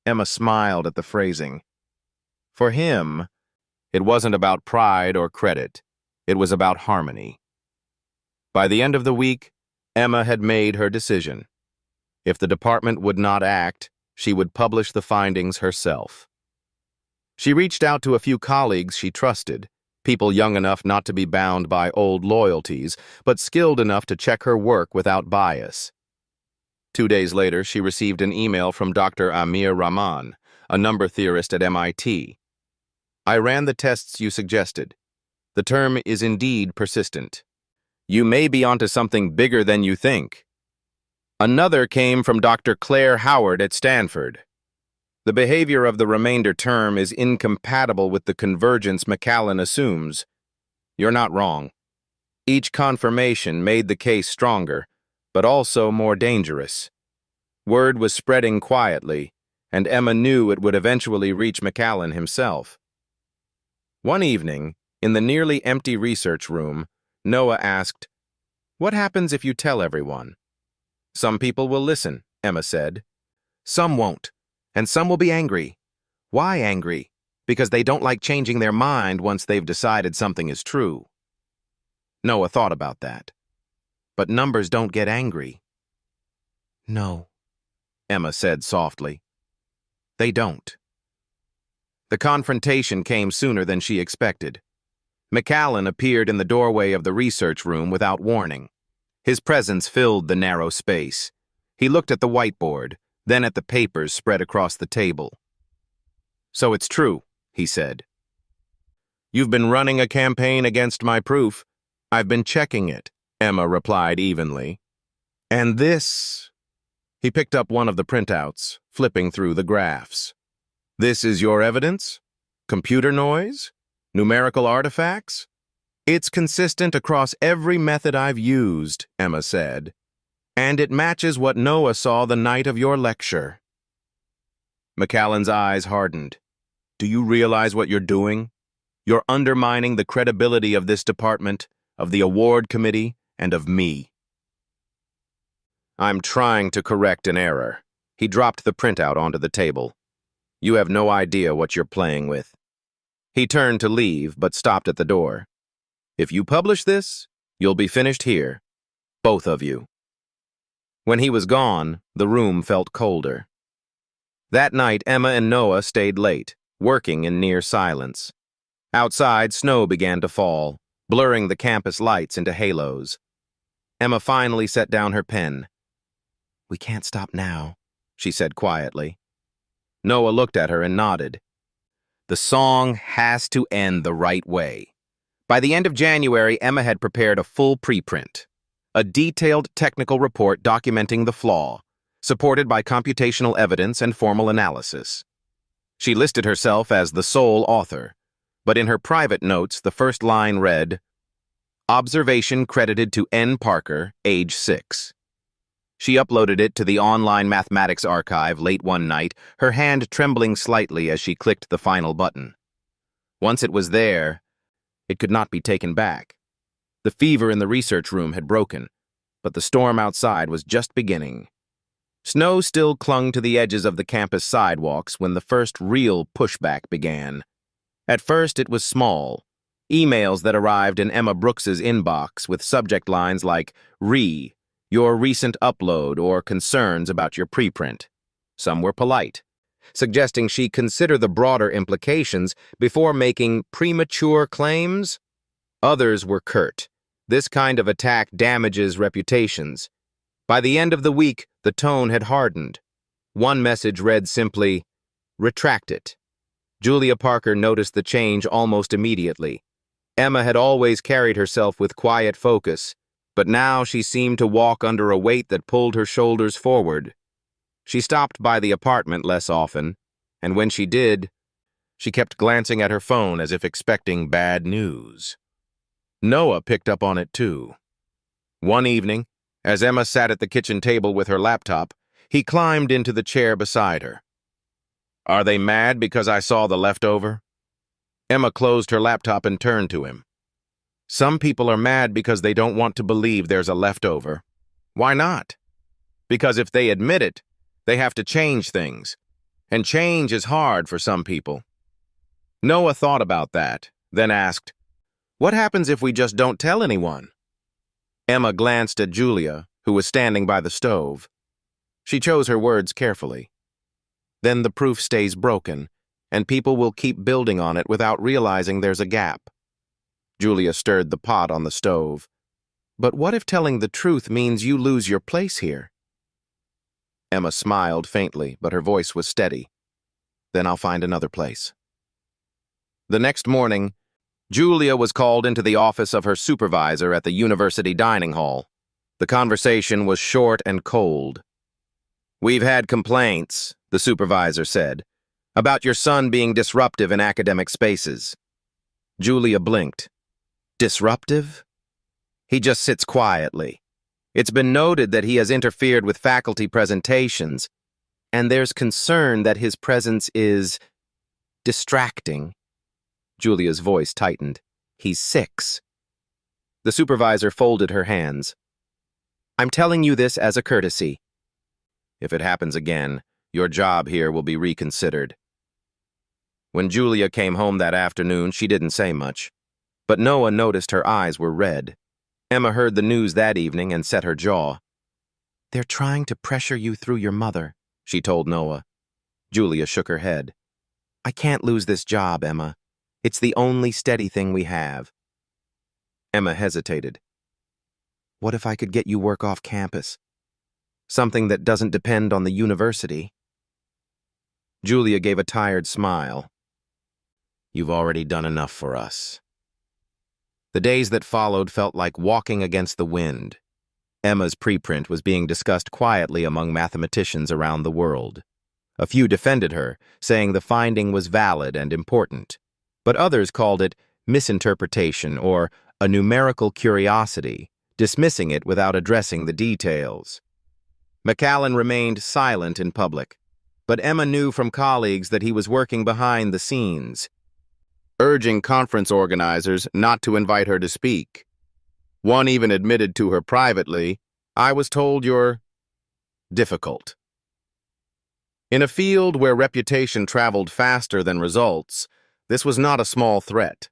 Emma smiled at the phrasing. For him, it wasn't about pride or credit. It was about harmony. By the end of the week, Emma had made her decision. If the department would not act, she would publish the findings herself. She reached out to a few colleagues she trusted, people young enough not to be bound by old loyalties, but skilled enough to check her work without bias. 2 days later, she received an email from Dr. Amir Rahman, a number theorist at MIT. I ran the tests you suggested. The term is indeed persistent. You may be onto something bigger than you think. Another came from Dr. Claire Howard at Stanford. The behavior of the remainder term is incompatible with the convergence McCallan assumes. You're not wrong. Each confirmation made the case stronger, but also more dangerous. Word was spreading quietly, and Emma knew it would eventually reach McCallan himself. One evening, in the nearly empty research room, Noah asked, What happens if you tell everyone? Some people will listen, Emma said. Some won't, and some will be angry. Why angry? Because they don't like changing their mind once they've decided something is true. Noah thought about that. But numbers don't get angry. No, Emma said softly. They don't. The confrontation came sooner than she expected. McCallan appeared in the doorway of the research room without warning. His presence filled the narrow space. He looked at the whiteboard, then at the papers spread across the table. So it's true, he said. You've been running a campaign against my proof. I've been checking it, Emma replied evenly. And this... He picked up one of the printouts, flipping through the graphs. This is your evidence? Computer noise? Numerical artifacts? It's consistent across every method I've used, Emma said. And it matches what Noah saw the night of your lecture. McCallan's eyes hardened. Do you realize what you're doing? You're undermining the credibility of this department, of the award committee, and of me. I'm trying to correct an error. He dropped the printout onto the table. You have no idea what you're playing with. He turned to leave, but stopped at the door. If you publish this, you'll be finished here. Both of you. When he was gone, the room felt colder. That night, Emma and Noah stayed late, working in near silence. Outside, snow began to fall, blurring the campus lights into halos. Emma finally set down her pen. We can't stop now, she said quietly. Noah looked at her and nodded. The song has to end the right way. By the end of January, Emma had prepared a full preprint, a detailed technical report documenting the flaw, supported by computational evidence and formal analysis. She listed herself as the sole author, but in her private notes, the first line read, Observation credited to N. Parker, age 6. She uploaded it to the online mathematics archive late one night, her hand trembling slightly as she clicked the final button. Once it was there, it could not be taken back. The fever in the research room had broken, but the storm outside was just beginning. Snow still clung to the edges of the campus sidewalks when the first real pushback began. At first, it was small. Emails that arrived in Emma Brooks's inbox with subject lines like your recent upload, or concerns about your preprint. Some were polite, suggesting she consider the broader implications before making premature claims. Others were curt. This kind of attack damages reputations. By the end of the week, the tone had hardened. One message read simply, "Retract it." Julia Parker noticed the change almost immediately. Emma had always carried herself with quiet focus, but now she seemed to walk under a weight that pulled her shoulders forward. She stopped by the apartment less often, and when she did, she kept glancing at her phone as if expecting bad news. Noah picked up on it too. One evening, as Emma sat at the kitchen table with her laptop, he climbed into the chair beside her. "Are they mad because I saw the leftover?" Emma closed her laptop and turned to him. "Some people are mad because they don't want to believe there's a leftover." "Why not?" "Because if they admit it, they have to change things. And change is hard for some people." Noah thought about that, then asked, "What happens if we just don't tell anyone?" Emma glanced at Julia, who was standing by the stove. She chose her words carefully. "Then the proof stays broken, and people will keep building on it without realizing there's a gap." Julia stirred the pot on the stove. "But what if telling the truth means you lose your place here?" Emma smiled faintly, but her voice was steady. "Then I'll find another place." The next morning, Julia was called into the office of her supervisor at the university dining hall. The conversation was short and cold. "We've had complaints," the supervisor said, "about your son being disruptive in academic spaces." Julia blinked. "Disruptive?" "He just sits quietly. It's been noted that he has interfered with faculty presentations, and there's concern that his presence is distracting." Julia's voice tightened. "He's 6. The supervisor folded her hands. "I'm telling you this as a courtesy. If it happens again, your job here will be reconsidered." When Julia came home that afternoon, she didn't say much, but Noah noticed her eyes were red. Emma heard the news that evening and set her jaw. "They're trying to pressure you through your mother," she told Noah. Julia shook her head. "I can't lose this job, Emma. It's the only steady thing we have." Emma hesitated. "What if I could get you work off campus? Something that doesn't depend on the university?" Julia gave a tired smile. "You've already done enough for us." The days that followed felt like walking against the wind. Emma's preprint was being discussed quietly among mathematicians around the world. A few defended her, saying the finding was valid and important, but others called it misinterpretation or a numerical curiosity, dismissing it without addressing the details. McAllen remained silent in public, but Emma knew from colleagues that he was working behind the scenes, urging conference organizers not to invite her to speak. One even admitted to her privately, "I was told you're difficult." In a field where reputation traveled faster than results, this was not a small threat.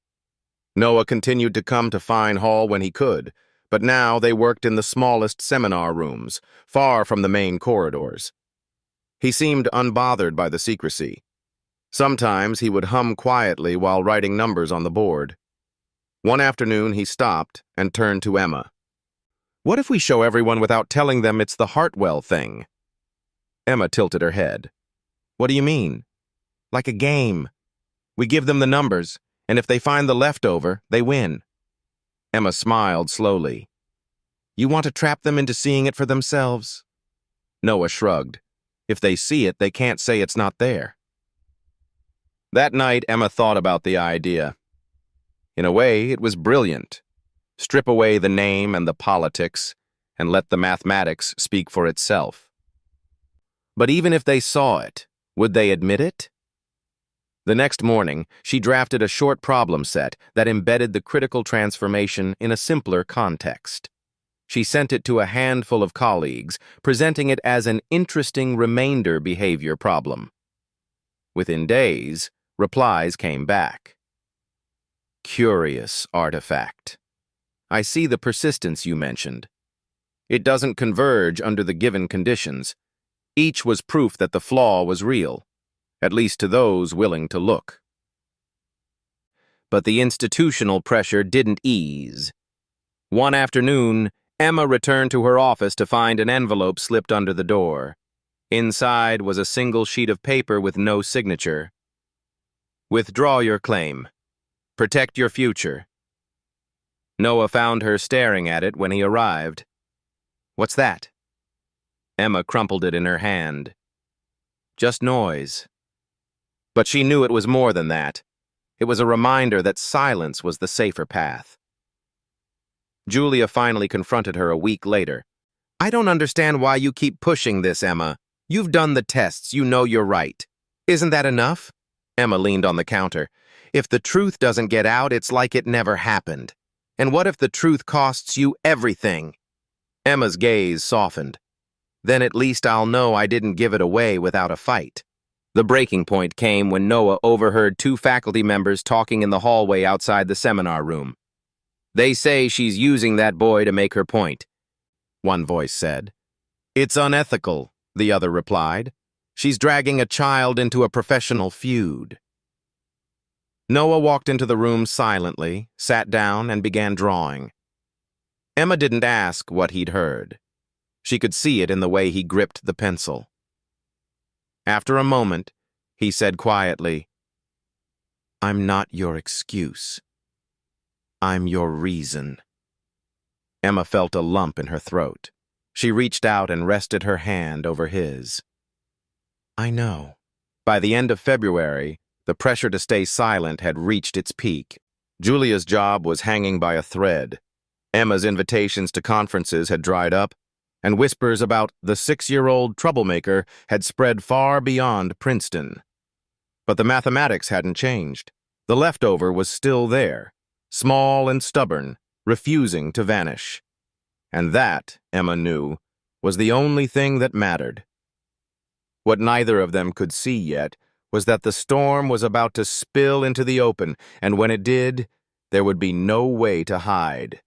Noah continued to come to Fine Hall when he could, but now they worked in the smallest seminar rooms, far from the main corridors. He seemed unbothered by the secrecy. Sometimes he would hum quietly while writing numbers on the board. One afternoon he stopped and turned to Emma. "What if we show everyone without telling them it's the Hartwell thing?" Emma tilted her head. "What do you mean?" "Like a game. We give them the numbers, and if they find the leftover, they win." Emma smiled slowly. "You want to trap them into seeing it for themselves?" Noah shrugged. "If they see it, they can't say it's not there." That night, Emma thought about the idea. In a way, it was brilliant. Strip away the name and the politics, and let the mathematics speak for itself. But even if they saw it, would they admit it? The next morning, she drafted a short problem set that embedded the critical transformation in a simpler context. She sent it to a handful of colleagues, presenting it as an interesting remainder behavior problem. Within days, replies came back. Curious artifact. I see the persistence you mentioned. It doesn't converge under the given conditions. Each was proof that the flaw was real, at least to those willing to look. But the institutional pressure didn't ease. One afternoon, Emma returned to her office to find an envelope slipped under the door. Inside was a single sheet of paper with no signature. Withdraw your claim. Protect your future. Noah found her staring at it when he arrived. What's that? Emma crumpled it in her hand. Just noise. But she knew it was more than that. It was a reminder that silence was the safer path. Julia finally confronted her a week later. I don't understand why you keep pushing this, Emma. You've done the tests, you know you're right. Isn't that enough? Emma leaned on the counter. If the truth doesn't get out, it's like it never happened. And what if the truth costs you everything? Emma's gaze softened. Then at least I'll know I didn't give it away without a fight. The breaking point came when Noah overheard two faculty members talking in the hallway outside the seminar room. They say she's using that boy to make her point, one voice said. It's unethical, the other replied. She's dragging a child into a professional feud. Noah walked into the room silently, sat down, and began drawing. Emma didn't ask what he'd heard. She could see it in the way he gripped the pencil. After a moment, he said quietly, I'm not your excuse. I'm your reason. Emma felt a lump in her throat. She reached out and rested her hand over his. I know. By the end of February, the pressure to stay silent had reached its peak. Julia's job was hanging by a thread. Emma's invitations to conferences had dried up, and whispers about the 6-year-old troublemaker had spread far beyond Princeton. But the mathematics hadn't changed. The leftover was still there, small and stubborn, refusing to vanish. And that, Emma knew, was the only thing that mattered. What neither of them could see yet was that the storm was about to spill into the open, and when it did, there would be no way to hide.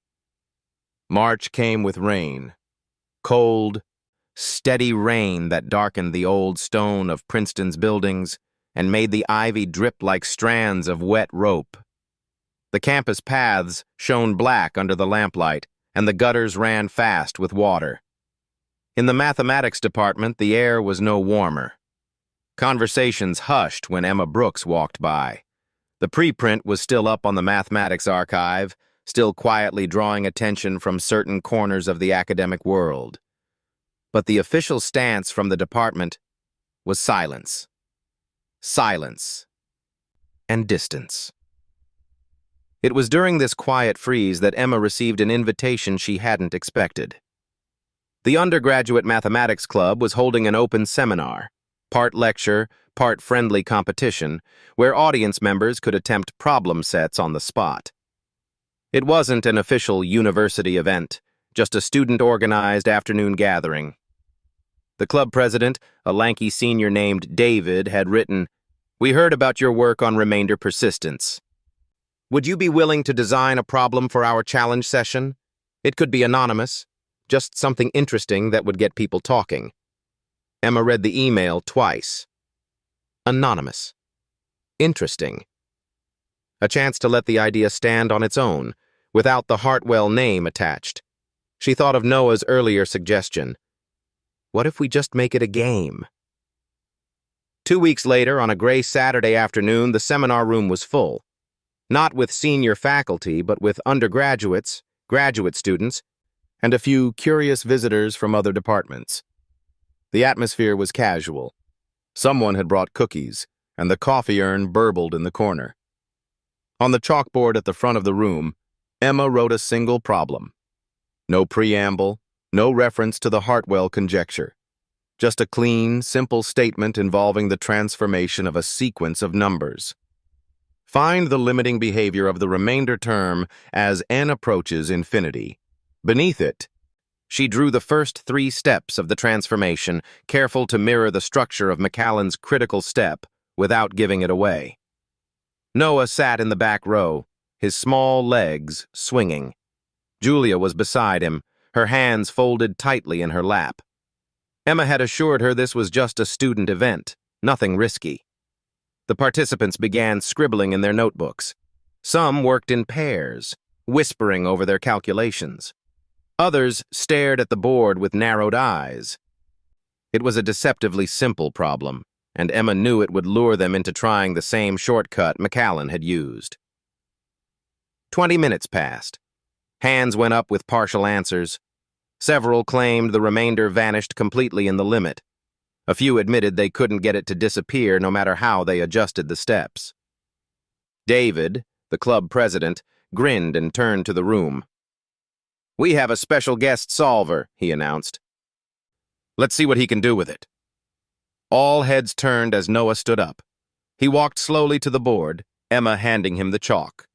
March came with rain. Cold, steady rain that darkened the old stone of Princeton's buildings and made the ivy drip like strands of wet rope. The campus paths shone black under the lamplight, and the gutters ran fast with water. In the mathematics department, the air was no warmer. Conversations hushed when Emma Brooks walked by. The preprint was still up on the mathematics archive, still quietly drawing attention from certain corners of the academic world. But the official stance from the department was silence. Silence. And distance. It was during this quiet freeze that Emma received an invitation she hadn't expected. The undergraduate mathematics club was holding an open seminar, part lecture, part friendly competition, where audience members could attempt problem sets on the spot. It wasn't an official university event, just a student-organized afternoon gathering. The club president, a lanky senior named David, had written, "We heard about your work on remainder persistence. Would you be willing to design a problem for our challenge session? It could be anonymous, just something interesting that would get people talking." Emma read the email twice. Anonymous. Interesting. A chance to let the idea stand on its own, without the Hartwell name attached. She thought of Noah's earlier suggestion. What if we just make it a game? 2 weeks later, on a gray Saturday afternoon, the seminar room was full. Not with senior faculty, but with undergraduates, graduate students, and a few curious visitors from other departments. The atmosphere was casual. Someone had brought cookies, and the coffee urn burbled in the corner. On the chalkboard at the front of the room, Emma wrote a single problem. No preamble, no reference to the Hartwell conjecture. Just a clean, simple statement involving the transformation of a sequence of numbers. Find the limiting behavior of the remainder term as n approaches infinity. Beneath it, She drew the first 3 steps of the transformation, careful to mirror the structure of McAllen's critical step without giving it away. Noah sat in the back row, his small legs swinging. Julia was beside him, her hands folded tightly in her lap. Emma had assured her this was just a student event, nothing risky. The participants began scribbling in their notebooks. Some worked in pairs, whispering over their calculations. Others stared at the board with narrowed eyes. It was a deceptively simple problem, and Emma knew it would lure them into trying the same shortcut McAllen had used. 20 minutes passed. Hands went up with partial answers. Several claimed the remainder vanished completely in the limit. A few admitted they couldn't get it to disappear no matter how they adjusted the steps. David, the club president, grinned and turned to the room. "We have a special guest solver," he announced. "Let's see what he can do with it." All heads turned as Noah stood up. He walked slowly to the board, Emma handing him the chalk.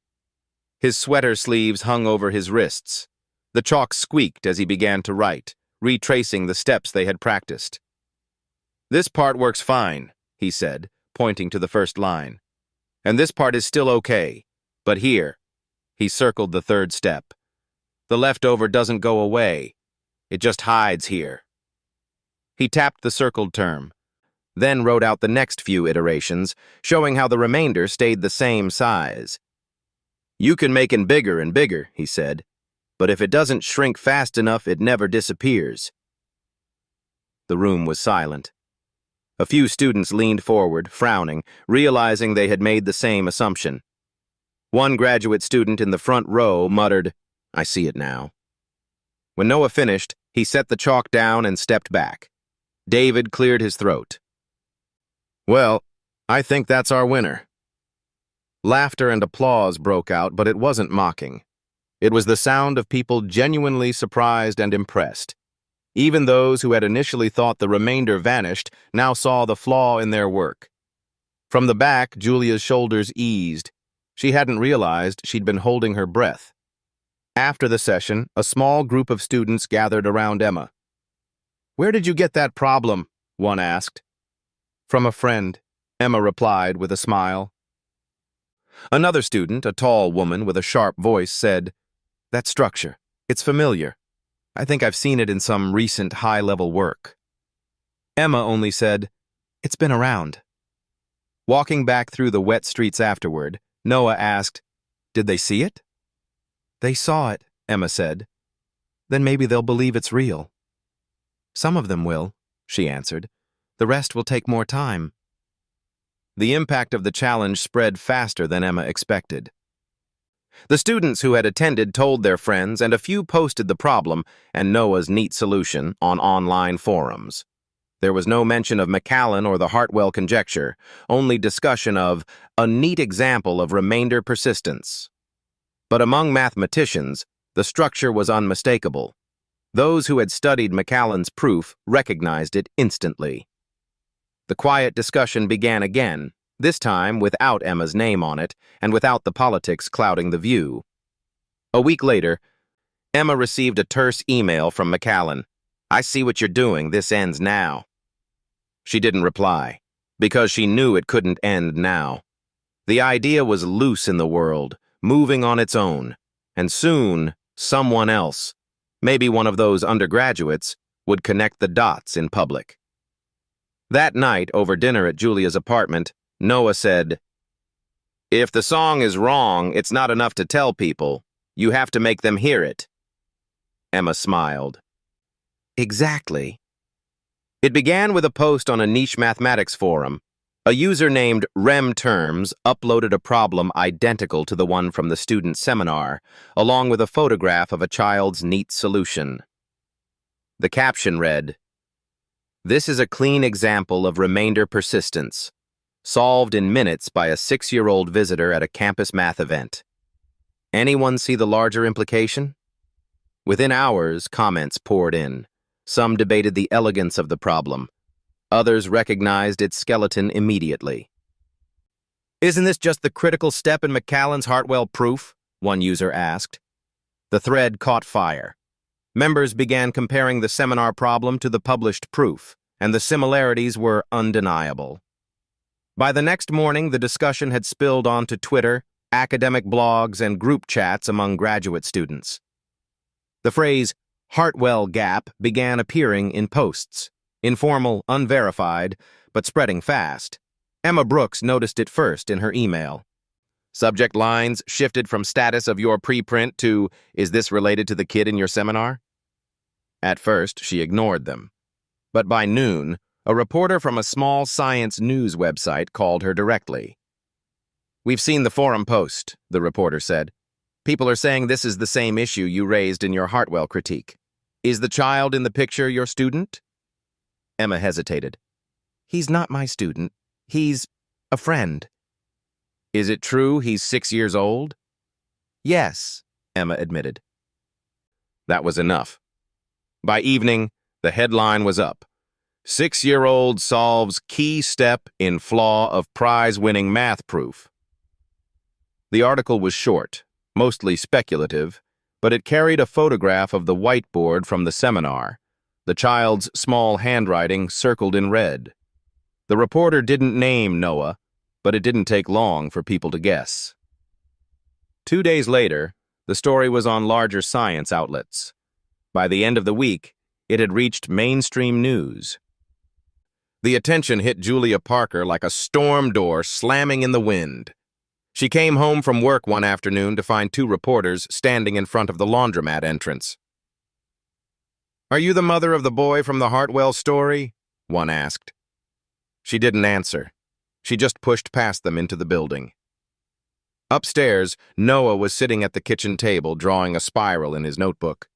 His sweater sleeves hung over his wrists. The chalk squeaked as he began to write, retracing the steps they had practiced. "This part works fine," he said, pointing to the first line. "And this part is still okay. But here," he circled the 3rd step. "The leftover doesn't go away. It just hides here." He tapped the circled term, then wrote out the next few iterations, showing how the remainder stayed the same size. "You can make it bigger and bigger," he said, "but if it doesn't shrink fast enough, it never disappears." The room was silent. A few students leaned forward, frowning, realizing they had made the same assumption. One graduate student in the front row muttered, "I see it now." When Noah finished, he set the chalk down and stepped back. David cleared his throat. "Well, I think that's our winner." Laughter and applause broke out, but it wasn't mocking. It was the sound of people genuinely surprised and impressed. Even those who had initially thought the remainder vanished now saw the flaw in their work. From the back, Julia's shoulders eased. She hadn't realized she'd been holding her breath. After the session, a small group of students gathered around Emma. "Where did you get that problem?" one asked. "From a friend," Emma replied with a smile. Another student, a tall woman with a sharp voice, said, "That structure, it's familiar. I think I've seen it in some recent high-level work." Emma only said, "It's been around." Walking back through the wet streets afterward, Noah asked, "Did they see it?" "They saw it," Emma said. "Then maybe they'll believe it's real." "Some of them will," she answered. "The rest will take more time." The impact of the challenge spread faster than Emma expected. The students who had attended told their friends, and a few posted the problem and Noah's neat solution on online forums. There was no mention of McAllen or the Hartwell conjecture, only discussion of a neat example of remainder persistence. But among mathematicians, the structure was unmistakable. Those who had studied McAllen's proof recognized it instantly. The quiet discussion began again, this time without Emma's name on it and without the politics clouding the view. A week later, Emma received a terse email from McAllen. "I see what you're doing. This ends now." She didn't reply, because she knew it couldn't end now. The idea was loose in the world, moving on its own, and soon someone else, maybe one of those undergraduates, would connect the dots in public. That night, over dinner at Julia's apartment, Noah said, "If the song is wrong, it's not enough to tell people. You have to make them hear it." Emma smiled. "Exactly." It began with a post on a niche mathematics forum. A user named Rem Terms uploaded a problem identical to the one from the student seminar, along with a photograph of a child's neat solution. The caption read, "This is a clean example of remainder persistence, solved in minutes by a 6-year-old visitor at a campus math event. Anyone see the larger implication?" Within hours, comments poured in. Some debated the elegance of the problem. Others recognized its skeleton immediately. "Isn't this just the critical step in McAllen's Hartwell proof?" one user asked. The thread caught fire. Members began comparing the seminar problem to the published proof, and the similarities were undeniable. By the next morning, the discussion had spilled onto Twitter, academic blogs, and group chats among graduate students. The phrase, Hartwell Gap, began appearing in posts, informal, unverified, but spreading fast. Emma Brooks noticed it first in her email. Subject lines shifted from status of your preprint to, is this related to the kid in your seminar? At first, she ignored them. But by noon, a reporter from a small science news website called her directly. We've seen the forum post, the reporter said. People are saying this is the same issue you raised in your Hartwell critique. Is the child in the picture your student? Emma hesitated. He's not my student. He's a friend. Is it true he's 6 years old? Yes, Emma admitted. That was enough. By evening, the headline was up. 6-year-old solves key step in flaw of prize-winning math proof. The article was short, mostly speculative, but it carried a photograph of the whiteboard from the seminar, the child's small handwriting circled in red. The reporter didn't name Noah, but it didn't take long for people to guess. 2 days later, the story was on larger science outlets. By the end of the week, it had reached mainstream news. The attention hit Julia Parker like a storm door slamming in the wind. She came home from work one afternoon to find 2 reporters standing in front of the laundromat entrance. Are you the mother of the boy from the Hartwell story? One asked. She didn't answer. She just pushed past them into the building. Upstairs, Noah was sitting at the kitchen table drawing a spiral in his notebook.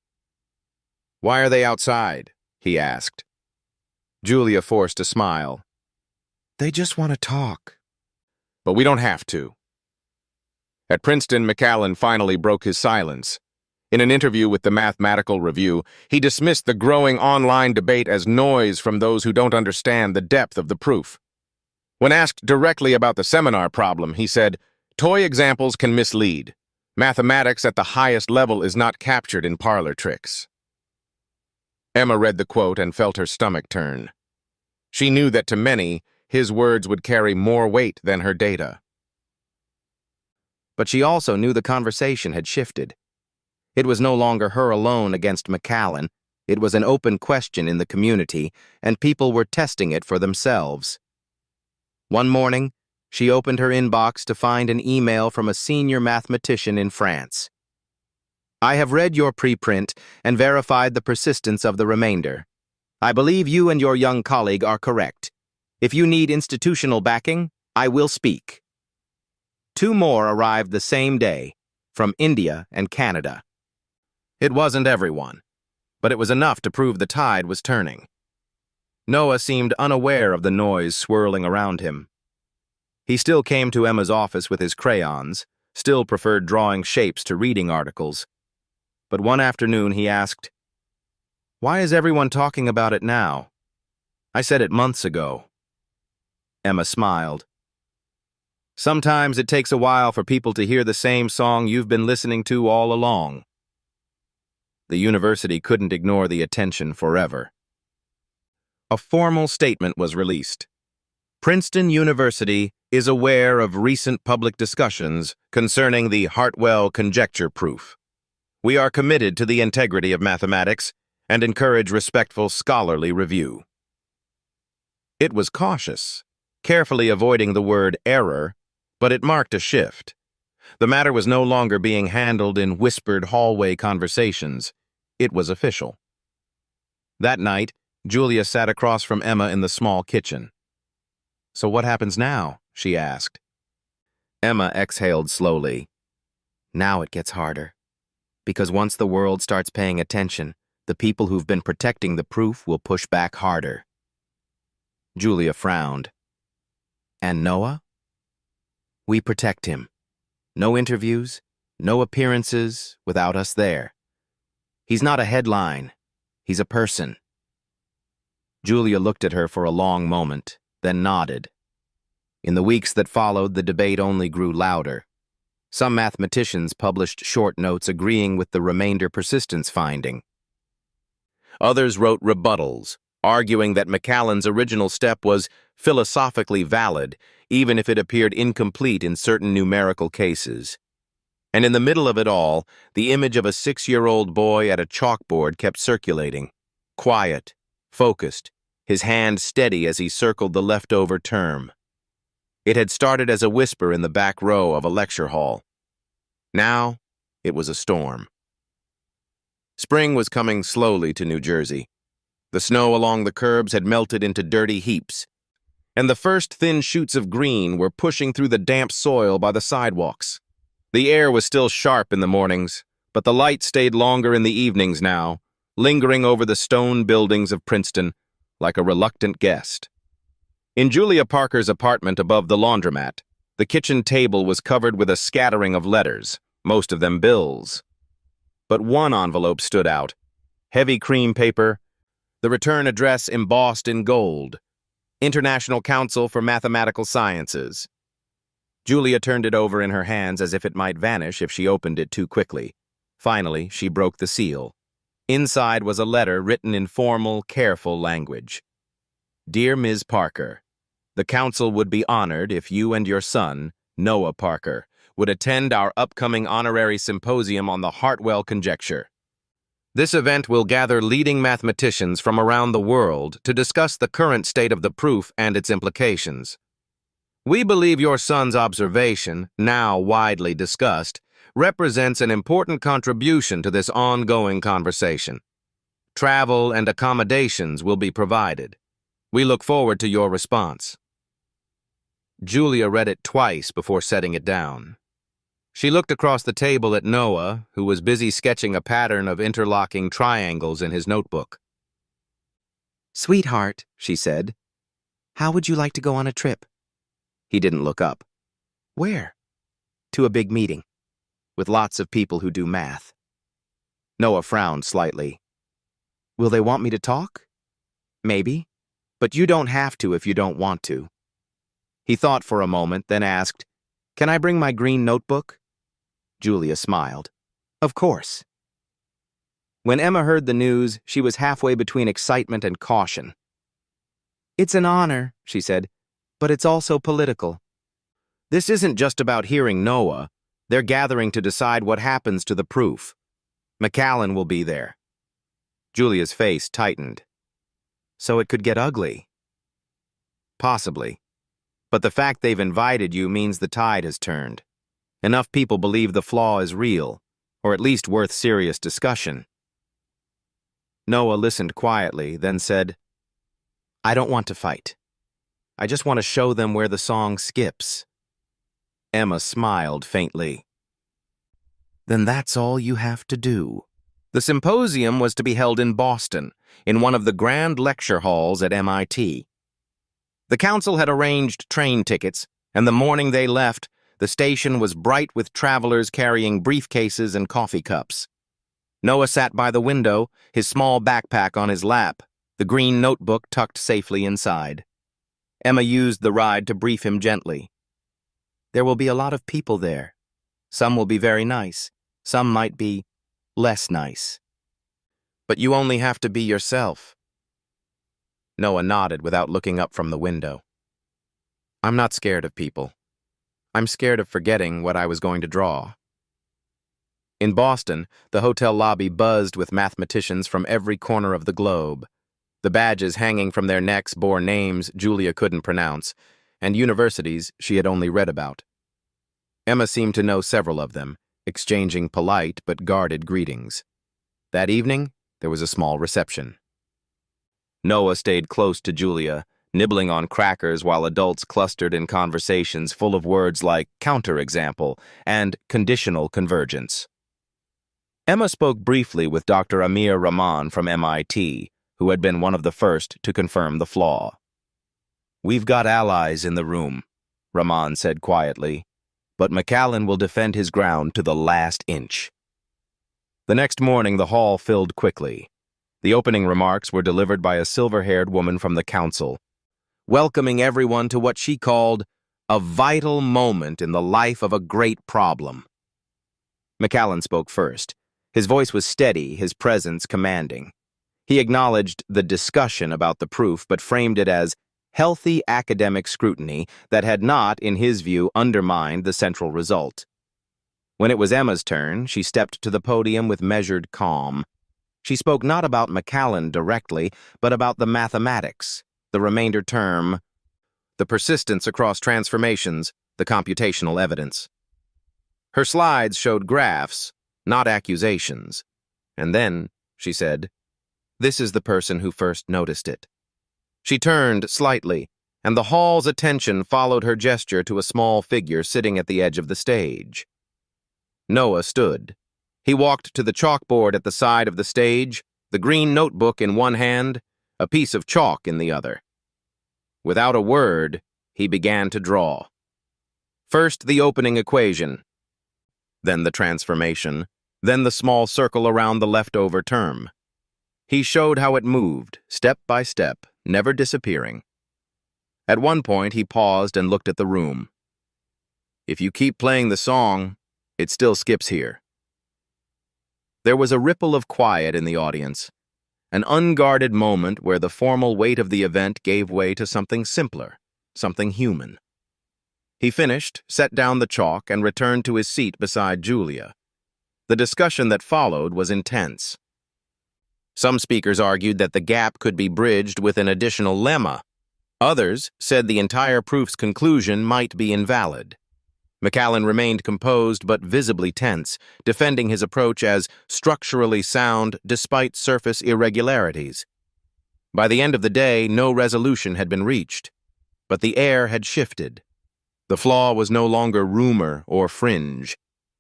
Why are they outside? He asked. Julia forced a smile. They just want to talk. But we don't have to. At Princeton, McAllen finally broke his silence. In an interview with the Mathematical Review, he dismissed the growing online debate as noise from those who don't understand the depth of the proof. When asked directly about the seminar problem, he said, "Toy examples can mislead. Mathematics at the highest level is not captured in parlor tricks." Emma read the quote and felt her stomach turn. She knew that to many, his words would carry more weight than her data. But she also knew the conversation had shifted. It was no longer her alone against McAllen. It was an open question in the community, and people were testing it for themselves. One morning, she opened her inbox to find an email from a senior mathematician in France. I have read your preprint and verified the persistence of the remainder. I believe you and your young colleague are correct. If you need institutional backing, I will speak. 2 more arrived the same day, from India and Canada. It wasn't everyone, but it was enough to prove the tide was turning. Noah seemed unaware of the noise swirling around him. He still came to Emma's office with his crayons, still preferred drawing shapes to reading articles. But one afternoon he asked, Why is everyone talking about it now? I said it months ago. Emma smiled. Sometimes it takes a while for people to hear the same song you've been listening to all along. The university couldn't ignore the attention forever. A formal statement was released. Princeton University is aware of recent public discussions concerning the Hartwell conjecture proof. We are committed to the integrity of mathematics and encourage respectful scholarly review. It was cautious, carefully avoiding the word error, but it marked a shift. The matter was no longer being handled in whispered hallway conversations. It was official. That night, Julia sat across from Emma in the small kitchen. So what happens now? She asked. Emma exhaled slowly. Now it gets harder. Because once the world starts paying attention, the people who've been protecting the proof will push back harder. Julia frowned. And Noah? We protect him. No interviews, no appearances without us there. He's not a headline. He's a person. Julia looked at her for a long moment, then nodded. In the weeks that followed, the debate only grew louder. Some mathematicians published short notes agreeing with the remainder persistence finding. Others wrote rebuttals, arguing that McAllen's original step was philosophically valid, even if it appeared incomplete in certain numerical cases. And in the middle of it all, the image of a 6-year-old boy at a chalkboard kept circulating, quiet, focused, his hand steady as he circled the leftover term. It had started as a whisper in the back row of a lecture hall. Now, it was a storm. Spring was coming slowly to New Jersey. The snow along the curbs had melted into dirty heaps, and the first thin shoots of green were pushing through the damp soil by the sidewalks. The air was still sharp in the mornings, but the light stayed longer in the evenings now, lingering over the stone buildings of Princeton like a reluctant guest. In Julia Parker's apartment above the laundromat, the kitchen table was covered with a scattering of letters, most of them bills. But one envelope stood out, heavy cream paper, the return address embossed in gold, International Council for Mathematical Sciences. Julia turned it over in her hands as if it might vanish if she opened it too quickly. Finally, she broke the seal. Inside was a letter written in formal, careful language. Dear Ms. Parker, the council would be honored if you and your son, Noah Parker, would attend our upcoming honorary symposium on the Hartwell conjecture. This event will gather leading mathematicians from around the world to discuss the current state of the proof and its implications. We believe your son's observation, now widely discussed, represents an important contribution to this ongoing conversation. Travel and accommodations will be provided. We look forward to your response. Julia read it twice before setting it down. She looked across the table at Noah, who was busy sketching a pattern of interlocking triangles in his notebook. Sweetheart, she said, how would you like to go on a trip? He didn't look up. Where? To a big meeting, with lots of people who do math. Noah frowned slightly. Will they want me to talk? Maybe, but you don't have to if you don't want to. He thought for a moment, then asked, Can I bring my green notebook? Julia smiled. Of course. When Emma heard the news, she was halfway between excitement and caution. It's an honor, she said, but it's also political. This isn't just about hearing Noah. They're gathering to decide what happens to the proof. McAllen will be there. Julia's face tightened. So it could get ugly. Possibly. But the fact they've invited you means the tide has turned. Enough people believe the flaw is real, or at least worth serious discussion. Noah listened quietly, then said, I don't want to fight. I just want to show them where the song skips. Emma smiled faintly. Then that's all you have to do. The symposium was to be held in Boston, in one of the grand lecture halls at MIT. The council had arranged train tickets, and the morning they left, the station was bright with travelers carrying briefcases and coffee cups. Noah sat by the window, his small backpack on his lap, the green notebook tucked safely inside. Emma used the ride to brief him gently. There will be a lot of people there. Some will be very nice. Some might be less nice. But you only have to be yourself. Noah nodded without looking up from the window. I'm not scared of people. I'm scared of forgetting what I was going to draw. In Boston, the hotel lobby buzzed with mathematicians from every corner of the globe. The badges hanging from their necks bore names Julia couldn't pronounce, and universities she had only read about. Emma seemed to know several of them, exchanging polite but guarded greetings. That evening, there was a small reception. Noah stayed close to Julia, nibbling on crackers while adults clustered in conversations full of words like counterexample and conditional convergence. Emma spoke briefly with Dr. Amir Rahman from MIT, who had been one of the first to confirm the flaw. We've got allies in the room, Rahman said quietly, but McAllen will defend his ground to the last inch. The next morning, the hall filled quickly. The opening remarks were delivered by a silver-haired woman from the council, welcoming everyone to what she called a vital moment in the life of a great problem. McAllen spoke first. His voice was steady, his presence commanding. He acknowledged the discussion about the proof, but framed it as healthy academic scrutiny that had not, in his view, undermined the central result. When it was Emma's turn, she stepped to the podium with measured calm. She spoke not about Macallan directly, but about the mathematics, the remainder term, the persistence across transformations, the computational evidence. Her slides showed graphs, not accusations. And then, she said, "This is the person who first noticed it." She turned slightly, and the hall's attention followed her gesture to a small figure sitting at the edge of the stage. Noah stood. He walked to the chalkboard at the side of the stage, the green notebook in one hand, a piece of chalk in the other. Without a word, he began to draw. First the opening equation, then the transformation, then the small circle around the leftover term. He showed how it moved, step by step, never disappearing. At one point, he paused and looked at the room. "If you keep playing the song, it still skips here." There was a ripple of quiet in the audience, an unguarded moment where the formal weight of the event gave way to something simpler, something human. He finished, set down the chalk, and returned to his seat beside Julia. The discussion that followed was intense. Some speakers argued that the gap could be bridged with an additional lemma. Others said the entire proof's conclusion might be invalid. Macallan remained composed but visibly tense, defending his approach as structurally sound despite surface irregularities. By the end of the day, no resolution had been reached, but the air had shifted. The flaw was no longer rumor or fringe.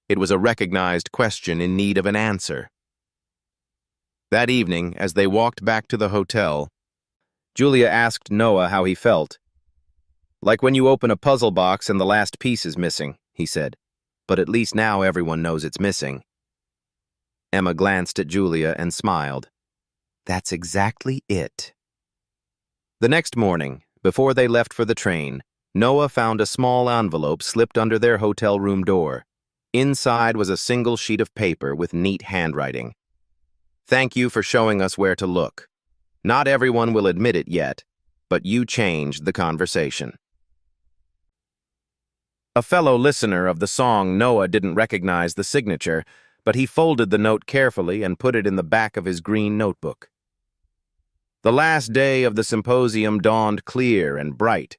It was a recognized question in need of an answer. That evening, as they walked back to the hotel, Julia asked Noah how he felt. "Like when you open a puzzle box and the last piece is missing," he said. "But at least now everyone knows it's missing." Emma glanced at Julia and smiled. "That's exactly it." The next morning, before they left for the train, Noah found a small envelope slipped under their hotel room door. Inside was a single sheet of paper with neat handwriting. "Thank you for showing us where to look. Not everyone will admit it yet, but you changed the conversation." A fellow listener of the song Noah didn't recognize the signature, but he folded the note carefully and put it in the back of his green notebook. The last day of the symposium dawned clear and bright.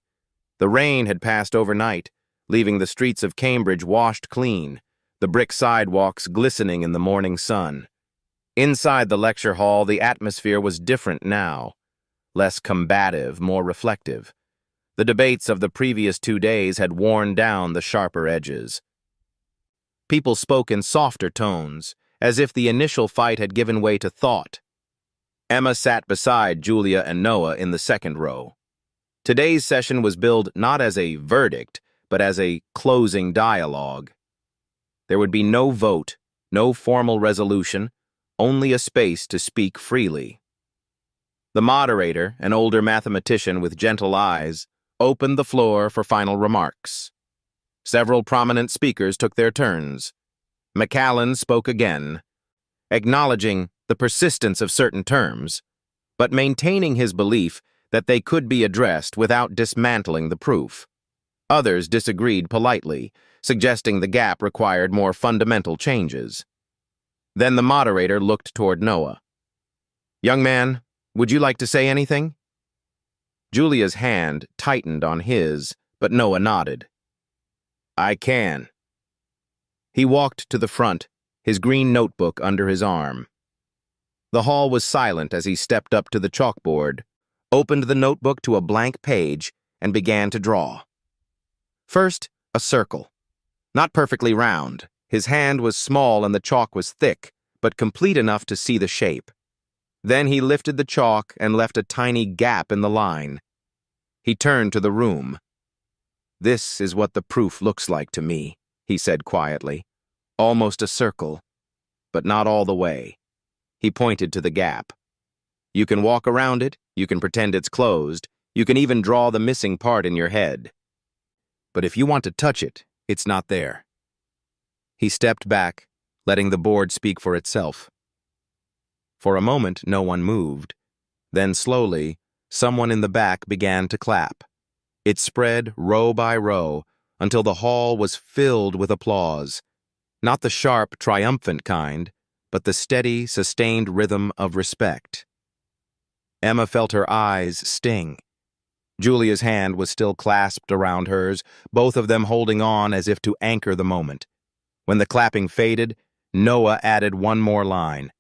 The rain had passed overnight, leaving the streets of Cambridge washed clean, the brick sidewalks glistening in the morning sun. Inside the lecture hall, the atmosphere was different now, less combative, more reflective. The debates of the previous 2 days had worn down the sharper edges. People spoke in softer tones, as if the initial fight had given way to thought. Emma sat beside Julia and Noah in the second row. Today's session was billed not as a verdict, but as a closing dialogue. There would be no vote, no formal resolution, only a space to speak freely. The moderator, an older mathematician with gentle eyes, opened the floor for final remarks. Several prominent speakers took their turns. Macallan spoke again, acknowledging the persistence of certain terms, but maintaining his belief that they could be addressed without dismantling the proof. Others disagreed politely, suggesting the gap required more fundamental changes. Then the moderator looked toward Noah. "Young man, would you like to say anything?" Julia's hand tightened on his, but Noah nodded. "I can." He walked to the front, his green notebook under his arm. The hall was silent as he stepped up to the chalkboard, opened the notebook to a blank page, and began to draw. First, a circle. Not perfectly round. His hand was small and the chalk was thick, but complete enough to see the shape. Then he lifted the chalk and left a tiny gap in the line. He turned to the room. "This is what the proof looks like to me," he said quietly. "Almost a circle, but not all the way." He pointed to the gap. "You can walk around it, you can pretend it's closed, you can even draw the missing part in your head. But if you want to touch it, it's not there." He stepped back, letting the board speak for itself. For a moment, no one moved. Then slowly, someone in the back began to clap. It spread row by row until the hall was filled with applause. Not the sharp, triumphant kind, but the steady, sustained rhythm of respect. Emma felt her eyes sting. Julia's hand was still clasped around hers, both of them holding on as if to anchor the moment. When the clapping faded, Noah added one more line.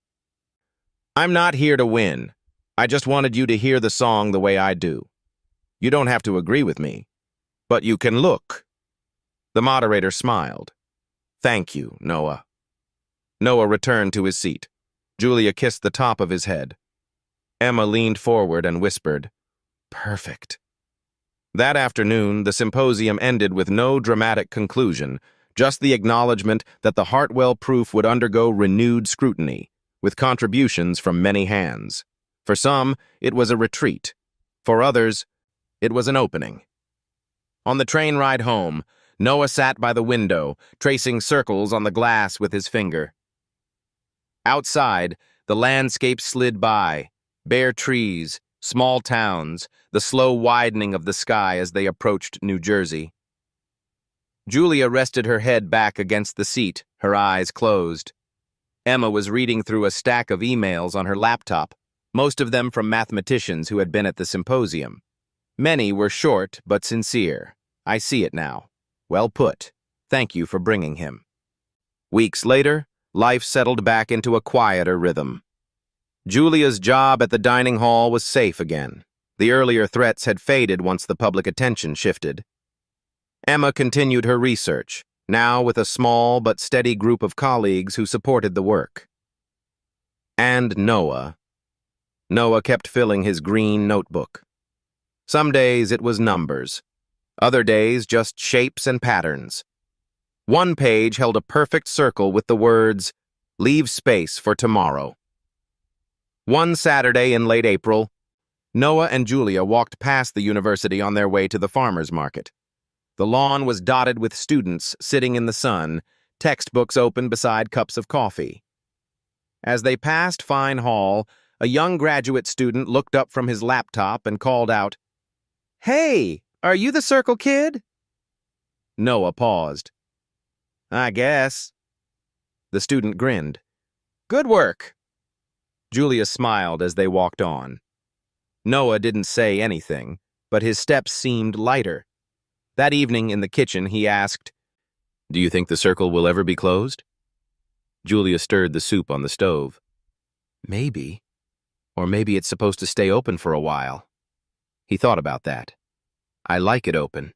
"I'm not here to win. I just wanted you to hear the song the way I do. You don't have to agree with me, but you can look." The moderator smiled. "Thank you, Noah." Noah returned to his seat. Julia kissed the top of his head. Emma leaned forward and whispered, "Perfect." That afternoon, the symposium ended with no dramatic conclusion, just the acknowledgement that the Hartwell proof would undergo renewed scrutiny, with contributions from many hands. For some, it was a retreat. For others, it was an opening. On the train ride home, Noah sat by the window, tracing circles on the glass with his finger. Outside, the landscape slid by, bare trees, small towns, the slow widening of the sky as they approached New Jersey. Julia rested her head back against the seat, her eyes closed. Emma was reading through a stack of emails on her laptop, most of them from mathematicians who had been at the symposium. Many were short but sincere. "I see it now. Well put. Thank you for bringing him." Weeks later, life settled back into a quieter rhythm. Julia's job at the dining hall was safe again. The earlier threats had faded once the public attention shifted. Emma continued her research, now with a small but steady group of colleagues who supported the work. And Noah. Noah kept filling his green notebook. Some days it was numbers. Other days just shapes and patterns. One page held a perfect circle with the words, "Leave space for tomorrow." One Saturday in late April, Noah and Julia walked past the university on their way to the farmer's market. The lawn was dotted with students sitting in the sun, textbooks open beside cups of coffee. As they passed Fine Hall, a young graduate student looked up from his laptop and called out, "Hey, are you the Circle Kid?" Noah paused. "I guess." The student grinned. "Good work." Julia smiled as they walked on. Noah didn't say anything, but his steps seemed lighter. That evening in the kitchen, he asked, "Do you think the circle will ever be closed?" Julia stirred the soup on the stove. "Maybe. Or maybe it's supposed to stay open for a while." He thought about that. "I like it open.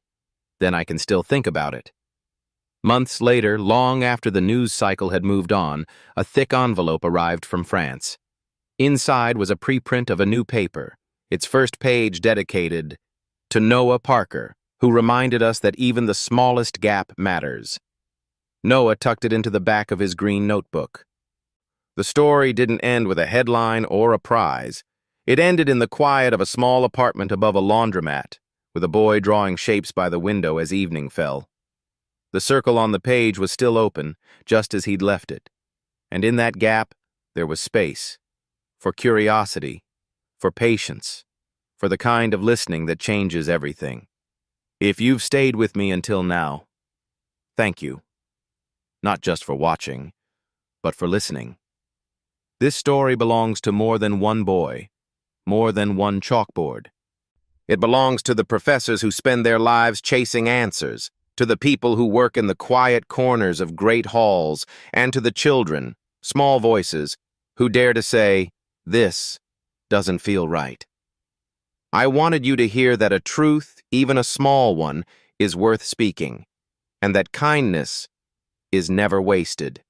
Then I can still think about it." Months later, long after the news cycle had moved on, a thick envelope arrived from France. Inside was a preprint of a new paper, its first page dedicated to Noah Parker, who reminded us that even the smallest gap matters. Noah tucked it into the back of his green notebook. The story didn't end with a headline or a prize. It ended in the quiet of a small apartment above a laundromat, with a boy drawing shapes by the window as evening fell. The circle on the page was still open, just as he'd left it. And in that gap, there was space. For curiosity, for patience, for the kind of listening that changes everything. If you've stayed with me until now, thank you. Not just for watching, but for listening. This story belongs to more than one boy, more than one chalkboard. It belongs to the professors who spend their lives chasing answers, to the people who work in the quiet corners of great halls, and to the children, small voices, who dare to say, "This doesn't feel right." I wanted you to hear that a truth, even a small one, is worth speaking, and that kindness is never wasted.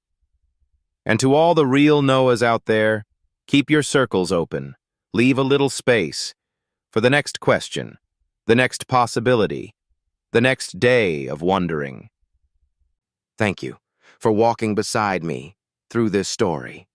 And to all the real Noahs out there, keep your circles open, leave a little space for the next question, the next possibility, the next day of wondering. Thank you for walking beside me through this story.